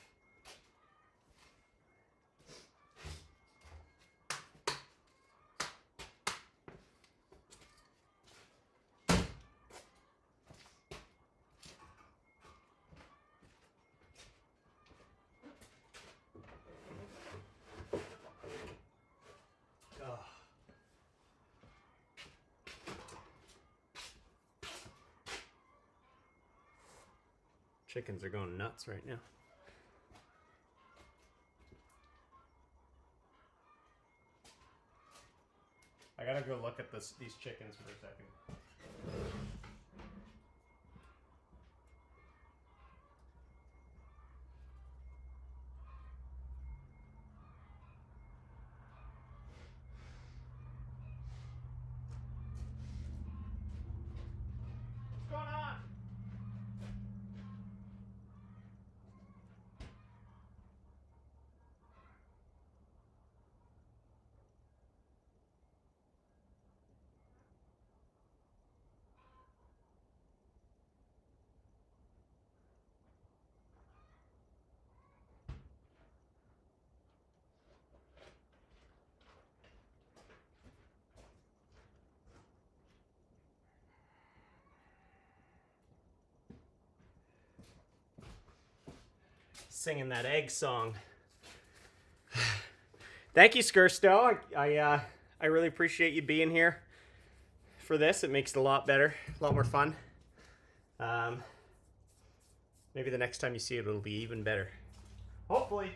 Chickens are going nuts right now. I gotta go look at these chickens for a second. What's going on? Singing that egg song. Thank you, Skirsto. I really appreciate you being here for this. It makes it a lot better, a lot more fun. Maybe the next time you see it, it'll be even better. Hopefully.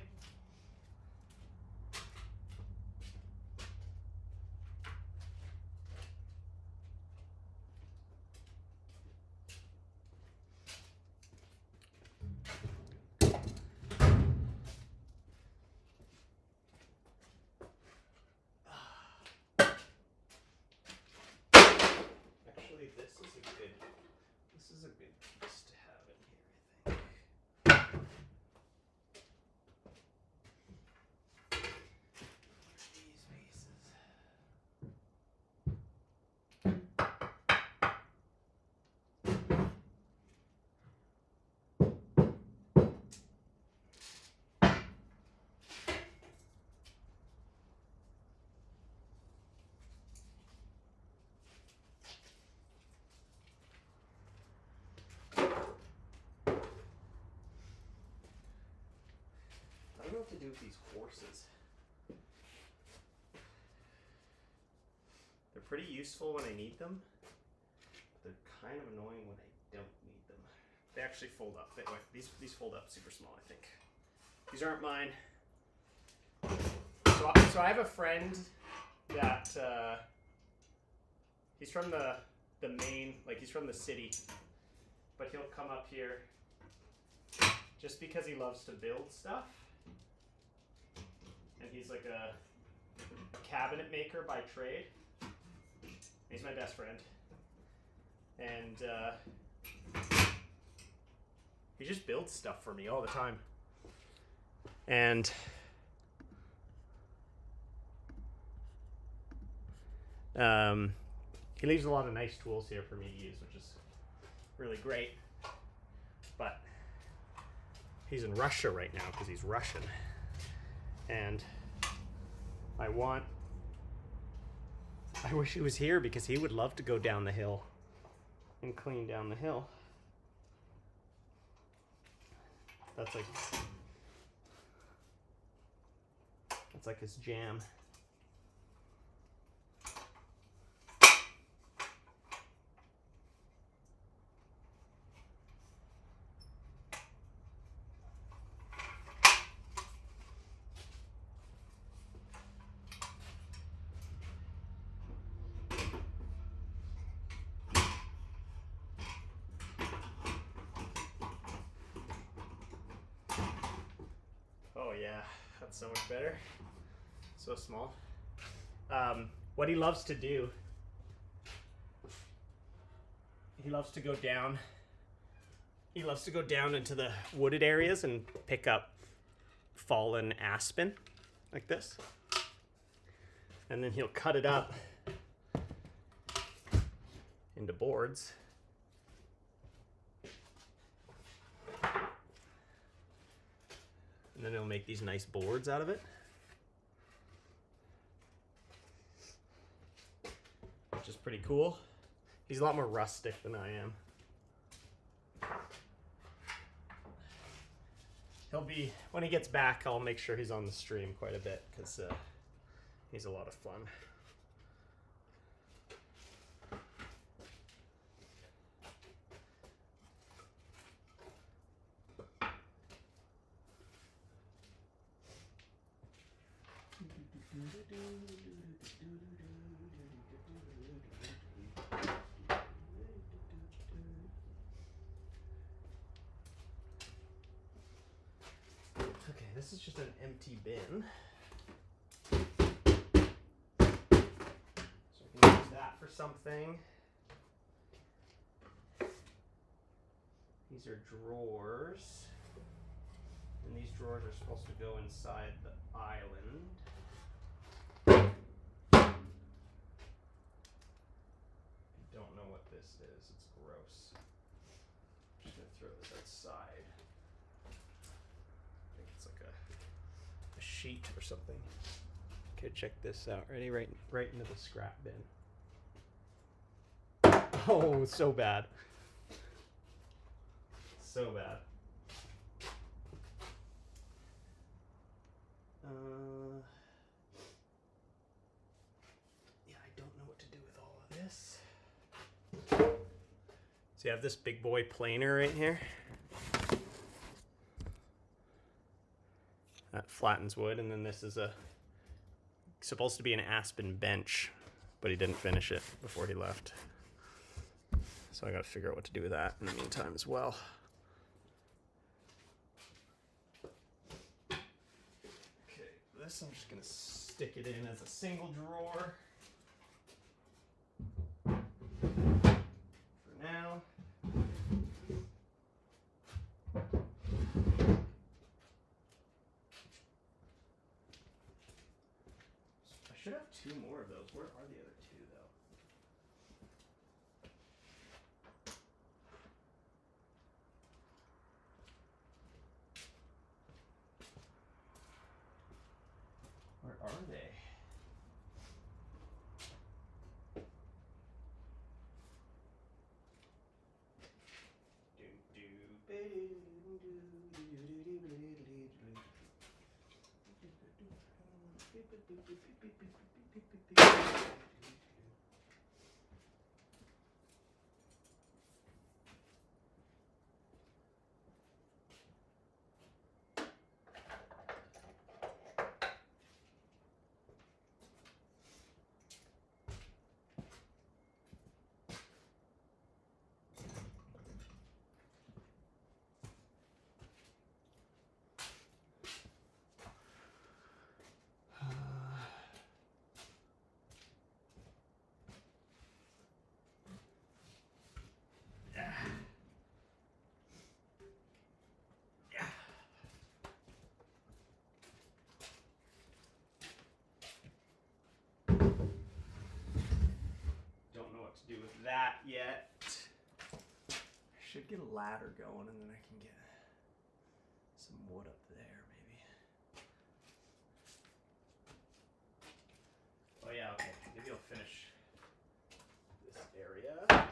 This is a good piece to have in here, I think. These pieces. know what to do with these horses. They're pretty useful when I need them. But they're kind of annoying when I don't need them. They actually fold up. These fold up super small, I think. These aren't mine. So I have a friend that he's from the main, like he's from the city, but he'll come up here just because he loves to build stuff. And he's like a cabinet maker by trade. He's my best friend. And he just builds stuff for me all the time. And he leaves a lot of nice tools here for me to use, which is really great. But he's in Russia right now because he's Russian. And I wish he was here because he would love to go down the hill and clean down the hill. That's like his jam. Oh yeah, that's so much better. So small. What he loves to do, he loves to go down into the wooded areas and pick up fallen aspen like this. And then he'll cut it up into boards. And then he'll make these nice boards out of it. Which is pretty cool. He's a lot more rustic than I am. He'll be, when he gets back, I'll make sure he's on the stream quite a bit because he's a lot of fun. Okay, this is just an empty bin. So I can use that for something. These are drawers. And these drawers are supposed to go inside the island. I don't know what this is. It's gross. I'm just going to throw this outside. I think it's like a sheet or something. Okay, check this out. Ready? Right into the scrap bin. Oh, so bad. So bad. Yeah, I don't know what to do with all of this. So you have this big boy planer right here. That flattens wood, and then this is supposed to be an aspen bench, but he didn't finish it before he left. So I gotta figure out what to do with that in the meantime as well. Okay, this I'm just gonna stick it in as a single drawer for now. I should have two more of those. Where are the other two though? Where are they? Don't know what to do with that yet. I should get a ladder going and then I can get some wood up there maybe. Oh yeah, okay. Maybe I'll finish this area.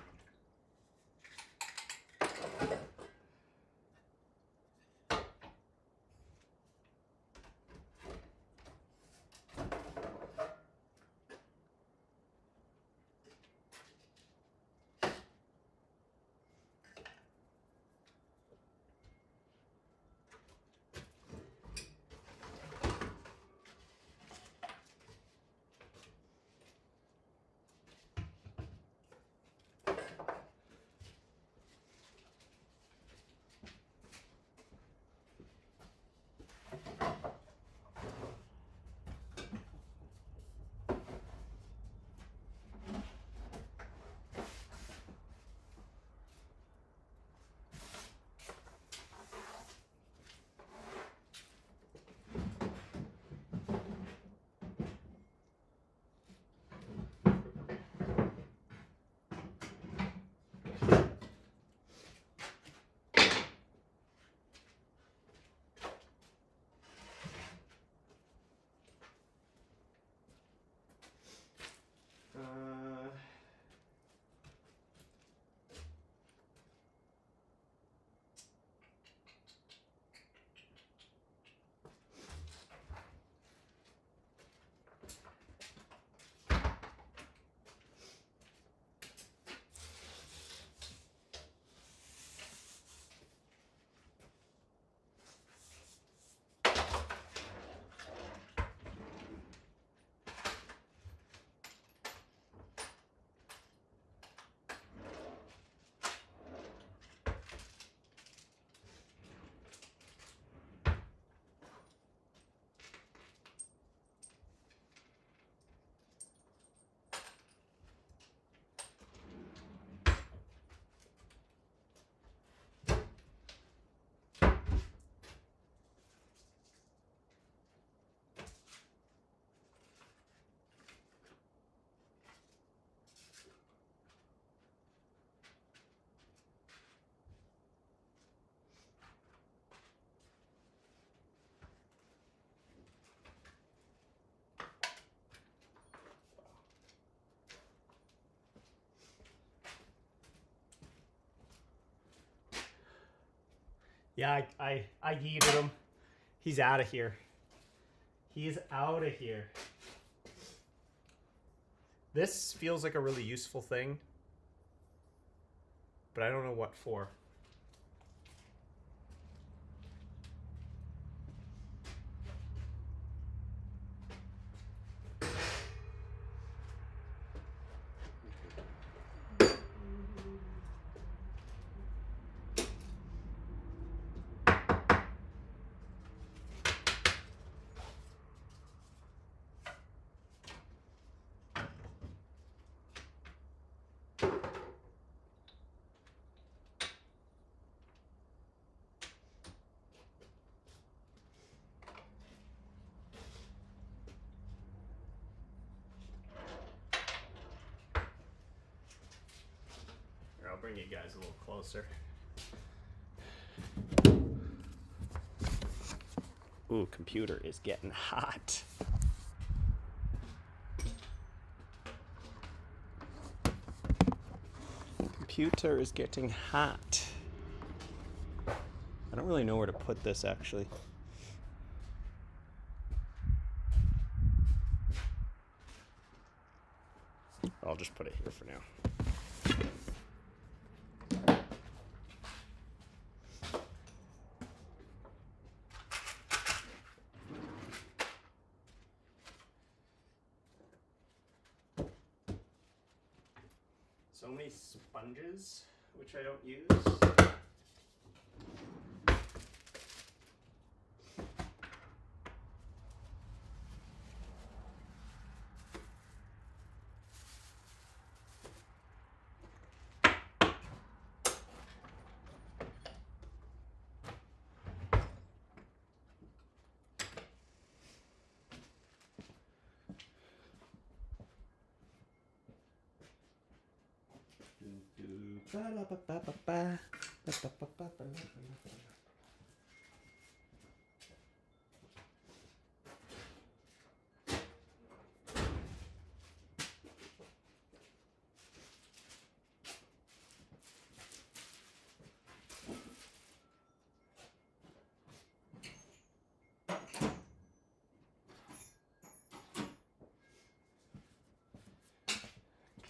Yeah, I yeeted him. He's out of here. He's out of here. This feels like a really useful thing, but I don't know what for. I'll bring you guys a little closer. Ooh, computer is getting hot. Computer is getting hot. I don't really know where to put this actually. I'll just put it here for now. So many sponges, which I don't use.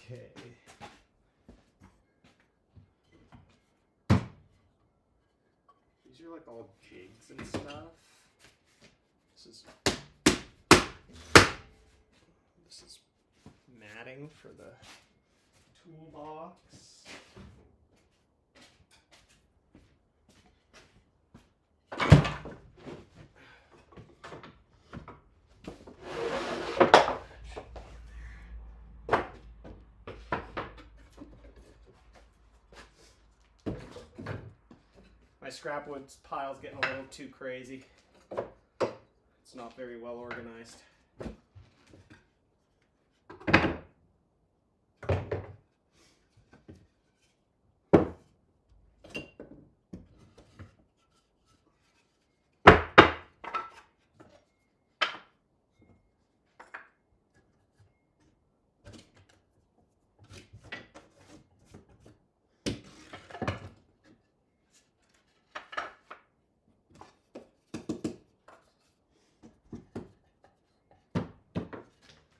Okay. These are like all jigs and stuff. This is matting for the toolbox. My scrap wood pile's getting a little too crazy. It's not very well organized.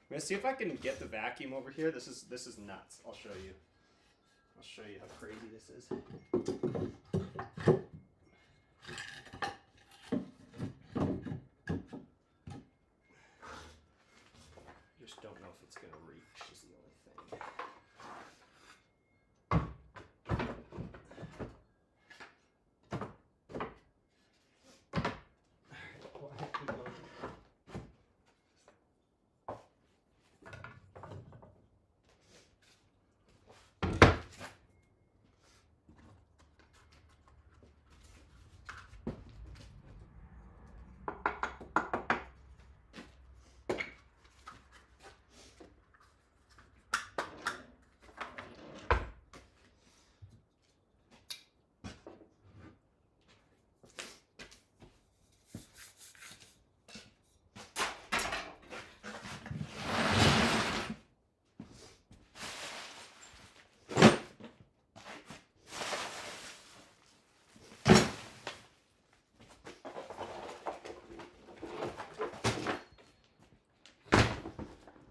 I'm gonna see if I can get the vacuum over here. This is nuts. I'll show you. I'll show you how crazy this is. Just don't know if it's gonna reach is the only thing.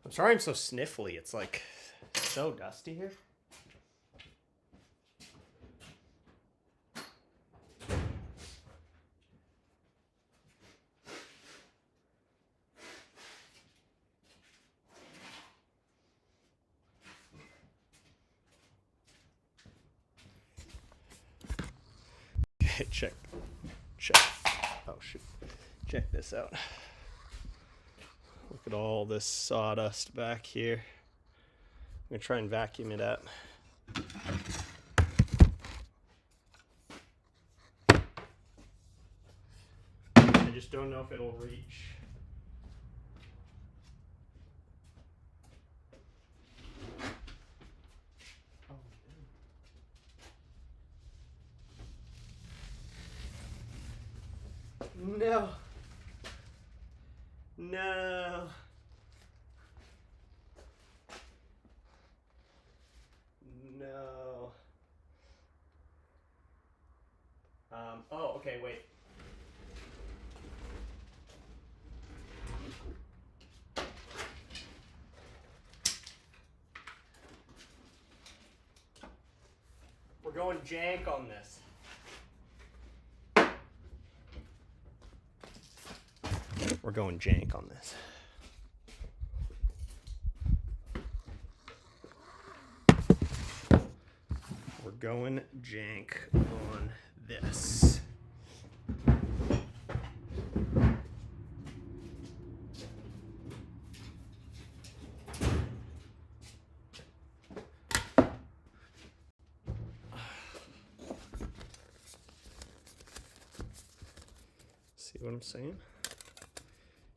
I'm sorry I'm so sniffly. It's like so dusty here. Okay, check. Oh shoot. Check this out. Look at all this sawdust back here. I'm gonna try and vacuum it up. I just don't know if it'll reach. No. No. No. Oh, okay, wait. going jank on this. We're going jank on this. We're going jank on this. See what I'm saying?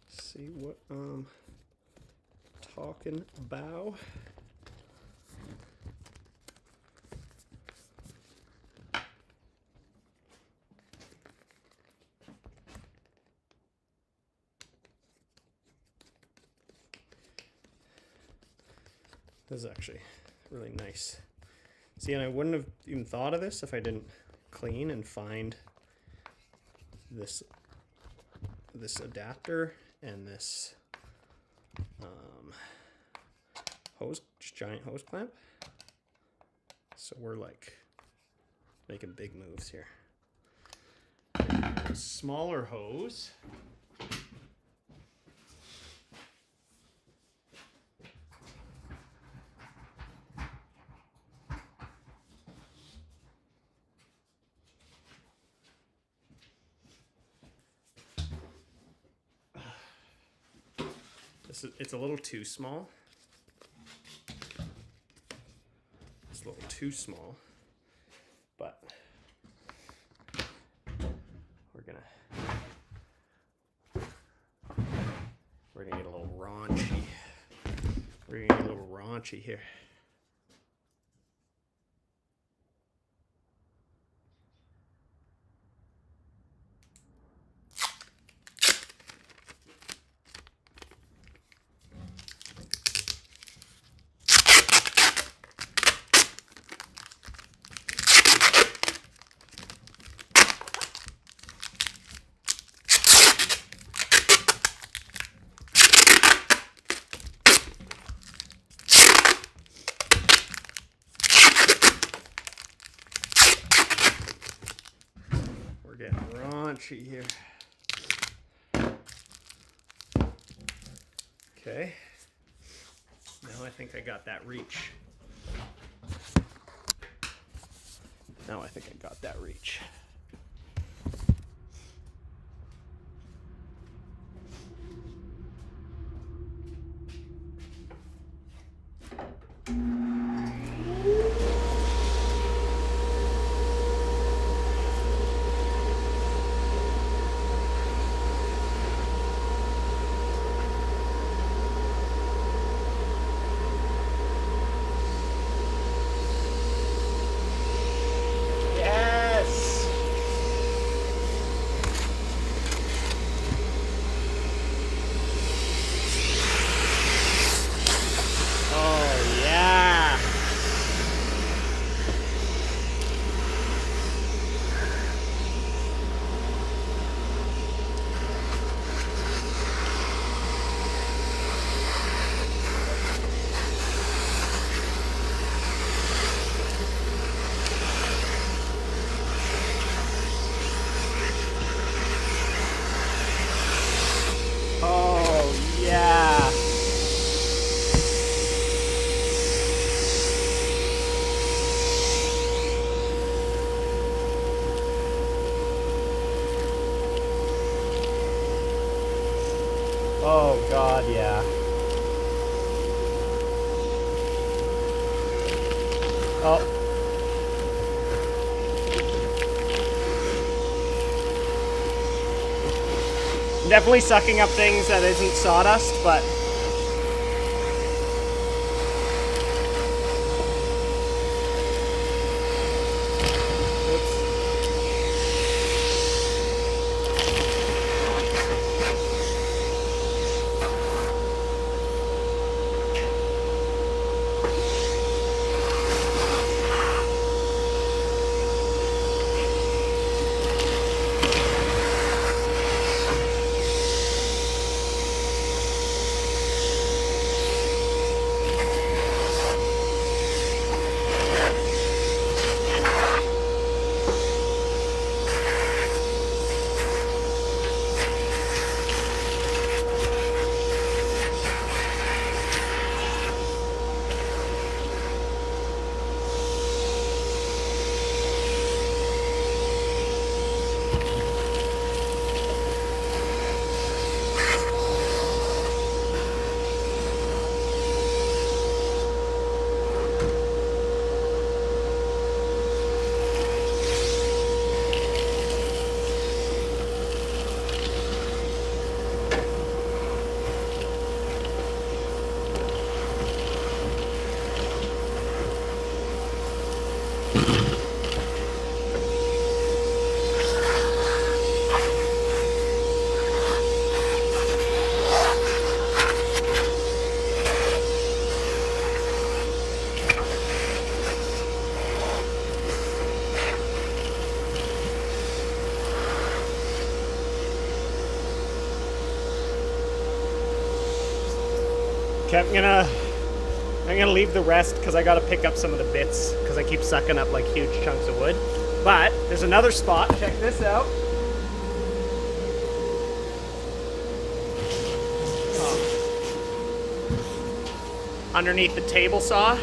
See what I'm talking about? This is actually really nice. See, and I wouldn't have even thought of this if I didn't clean and find this adapter and this hose, just giant hose clamp. So we're like making big moves here. A smaller hose. It's a little too small. It's a little too small, but we're gonna get a little raunchy. We're gonna get a little raunchy here. Getting raunchy here. Okay. Now I think I got that reach. Now I think I got that reach. Oh God, yeah. Oh. I'm definitely sucking up things that isn't sawdust, but Okay, I'm gonna leave the rest because I gotta pick up some of the bits because I keep sucking up like huge chunks of wood. But there's another spot. Check this out. Underneath the table saw.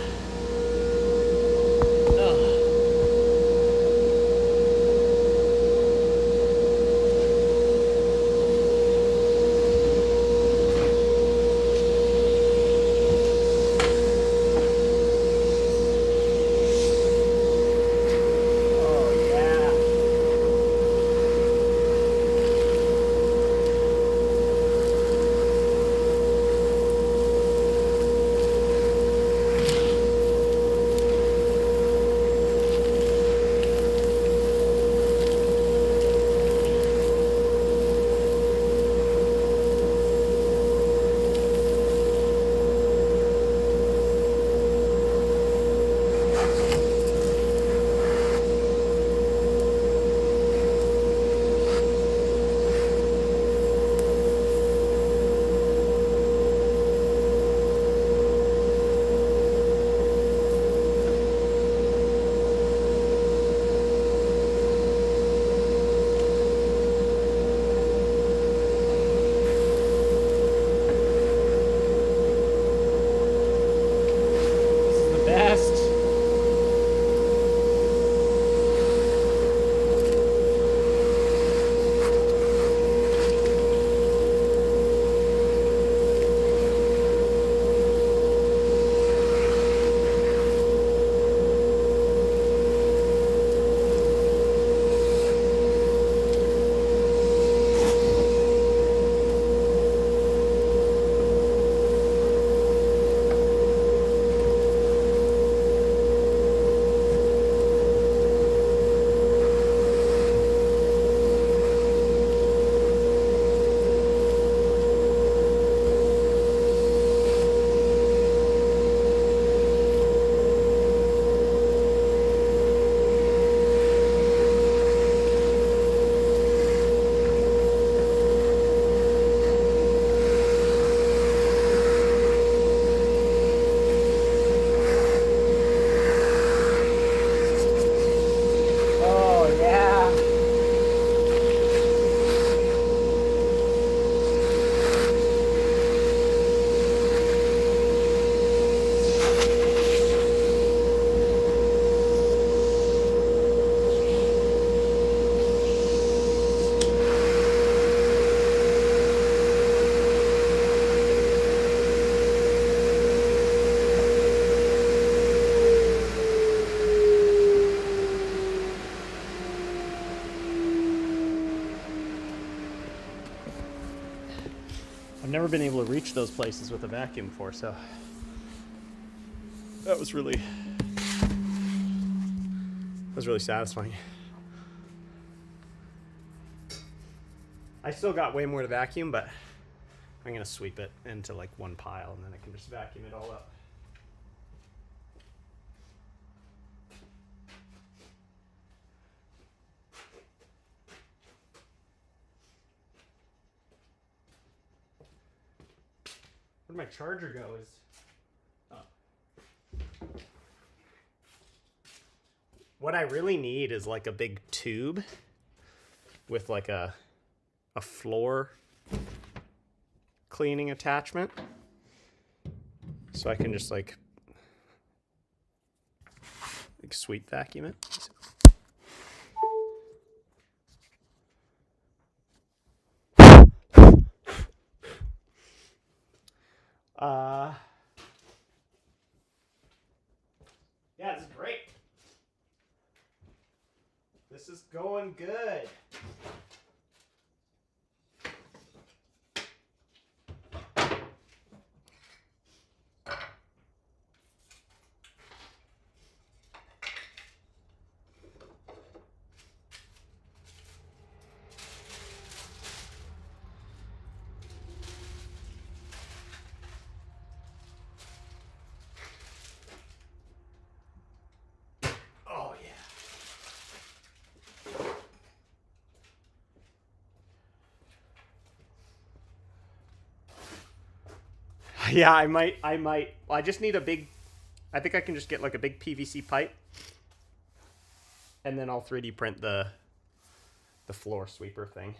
I've never been able to reach those places with a vacuum before, so that was really satisfying. I still got way more to vacuum, but I'm gonna sweep it into like one pile and then I can just vacuum it all up. Where'd my charger go? What I really need is like a big tube with like a floor cleaning attachment. So I can just like sweep vacuum it. Yeah, this is great. This is going good. Oh yeah. Yeah, I might. I just need a big, I think I can just get like a big PVC pipe, and then I'll 3D print the floor sweeper thing.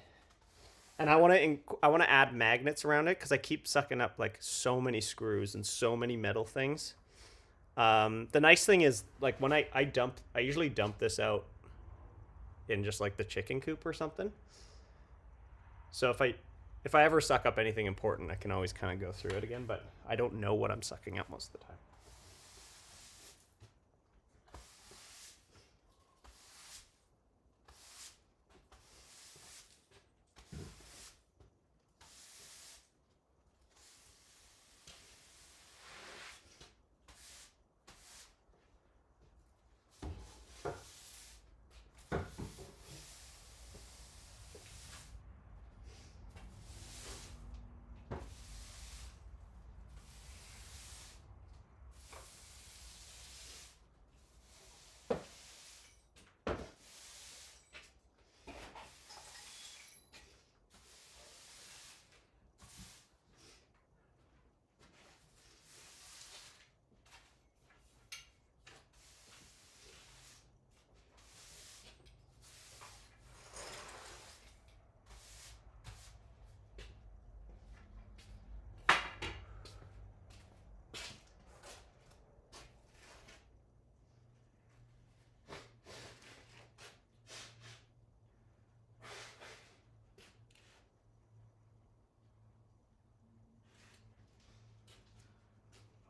And I want to add magnets around it because I keep sucking up like so many screws and so many metal things. The nice thing is like when I usually dump this out in just like the chicken coop or something. So if I ever suck up anything important, I can always kind of go through it again. But I don't know what I'm sucking up most of the time.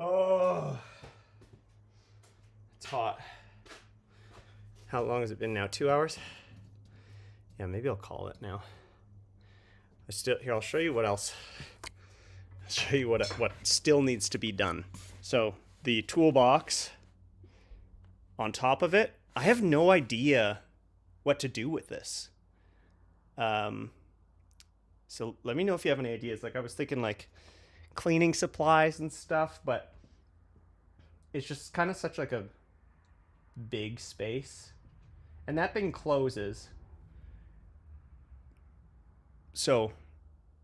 Oh, it's hot. How long has it been now? 2 hours? Yeah, maybe I'll call it now. I'll show you what else. I'll show you what still needs to be done. So the toolbox on top of it, I have no idea what to do with this. So let me know if you have any ideas. Like I was thinking like cleaning supplies and stuff, but it's just kind of such like a big space. And that thing closes. So,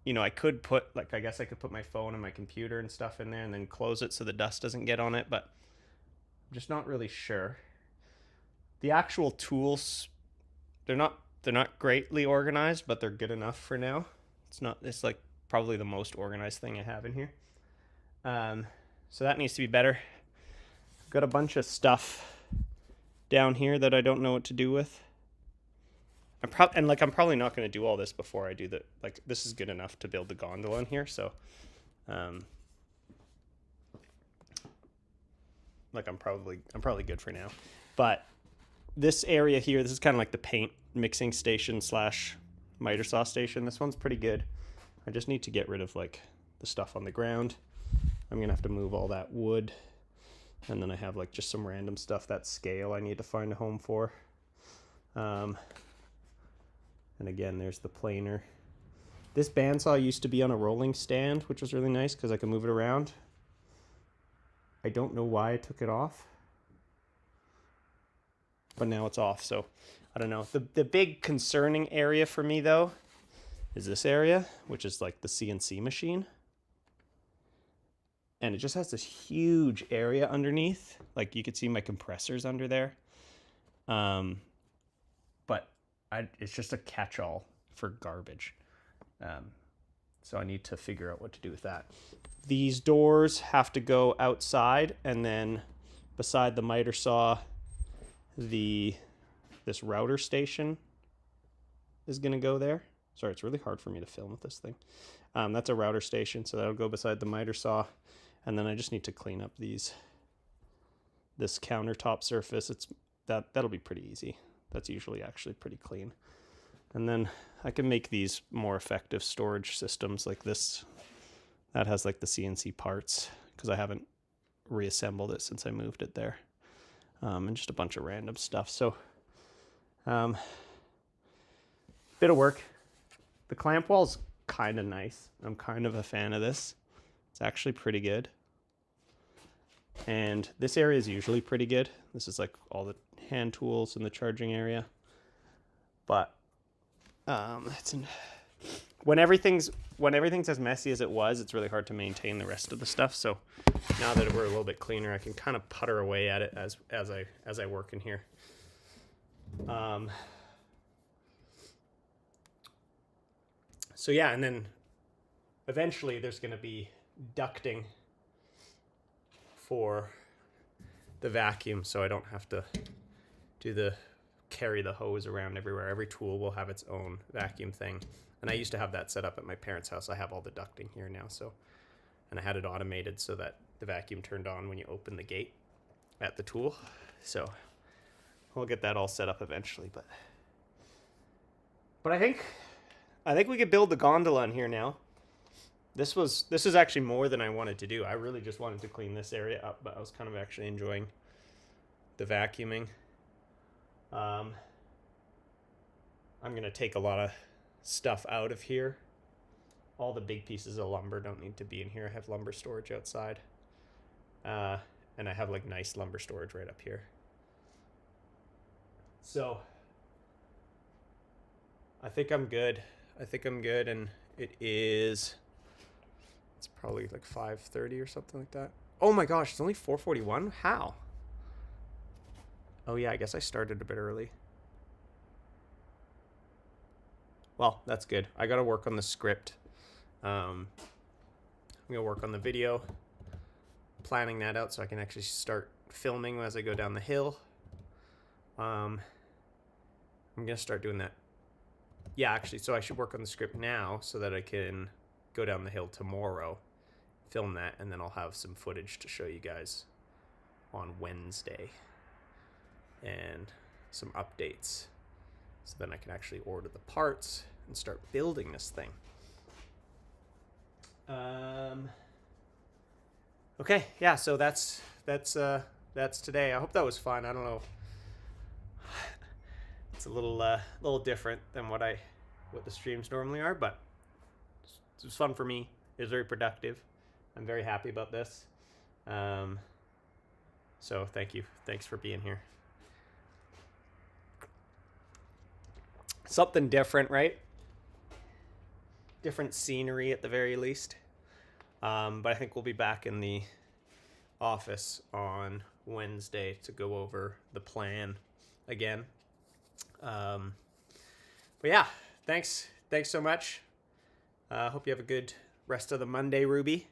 I could put like I guess I could put my phone and my computer and stuff in there and then close it so the dust doesn't get on it, but I'm just not really sure. The actual tools, they're not greatly organized, but they're good enough for now. It's like probably the most organized thing I have in here. So that needs to be better. I've got a bunch of stuff down here that I don't know what to do with. I'm probably not going to do all this before I do the, like, this is good enough to build the gondola in here. So, like I'm probably good for now, but this area here, this is kind of like the paint mixing station / miter saw station. This one's pretty good. I just need to get rid of like the stuff on the ground. I'm going to have to move all that wood. And then I have like just some random stuff, that scale I need to find a home for. And again, there's the planer. This bandsaw used to be on a rolling stand, which was really nice because I could move it around. I don't know why I took it off, but now it's off. So I don't know. The big concerning area for me though is this area, which is like the CNC machine. And it just has this huge area underneath. Like you could see my compressors under there. But it's just a catch-all for garbage. So I need to figure out what to do with that. These doors have to go outside, and then beside the miter saw, this router station is going to go there. Sorry, it's really hard for me to film with this thing. That's a router station, so that'll go beside the miter saw. And then I just need to clean up this countertop surface. That'll be pretty easy. That's usually actually pretty clean. And then I can make these more effective storage systems like this. That has like the CNC parts because I haven't reassembled it since I moved it there. And just a bunch of random stuff. So, bit of work. The clamp wall's kind of nice. I'm kind of a fan of this. It's actually pretty good. And this area is usually pretty good. This is like all the hand tools in the charging area. But when everything's as messy as it was, it's really hard to maintain the rest of the stuff. So now that we're a little bit cleaner, I can kind of putter away at it as I work in here. So yeah, and then eventually there's going to be ducting for the vacuum, so I don't have to carry the hose around everywhere. Every tool will have its own vacuum thing. And I used to have that set up at my parents' house. I have all the ducting here now, and I had it automated so that the vacuum turned on when you open the gate at the tool. So we'll get that all set up eventually, but I think we could build the gondola in here now. This is actually more than I wanted to do. I really just wanted to clean this area up, but I was kind of actually enjoying the vacuuming. I'm going to take a lot of stuff out of here. All the big pieces of lumber don't need to be in here. I have lumber storage outside. And I have like nice lumber storage right up here. So I think I'm good. And it's probably like 5:30 or something like that. Oh my gosh, it's only 4:41? How? Oh yeah, I guess I started a bit early. Well, that's good. I gotta work on the script. I'm gonna work on the video, planning that out so I can actually start filming as I go down the hill. I'm gonna start doing that. Yeah, actually, so I should work on the script now so that I can go down the hill tomorrow, film that, and then I'll have some footage to show you guys on Wednesday and some updates. So then I can actually order the parts and start building this thing. Okay, yeah, so that's today. I hope that was fun. I don't know. It's a little different than what the streams normally are, but it was fun for me. It was very productive. I'm very happy about this. So thank you. Thanks for being here. Something different, right? Different scenery at the very least. But I think we'll be back in the office on Wednesday to go over the plan again. But yeah, thanks so much. Hope you have a good rest of the Monday, Ruby.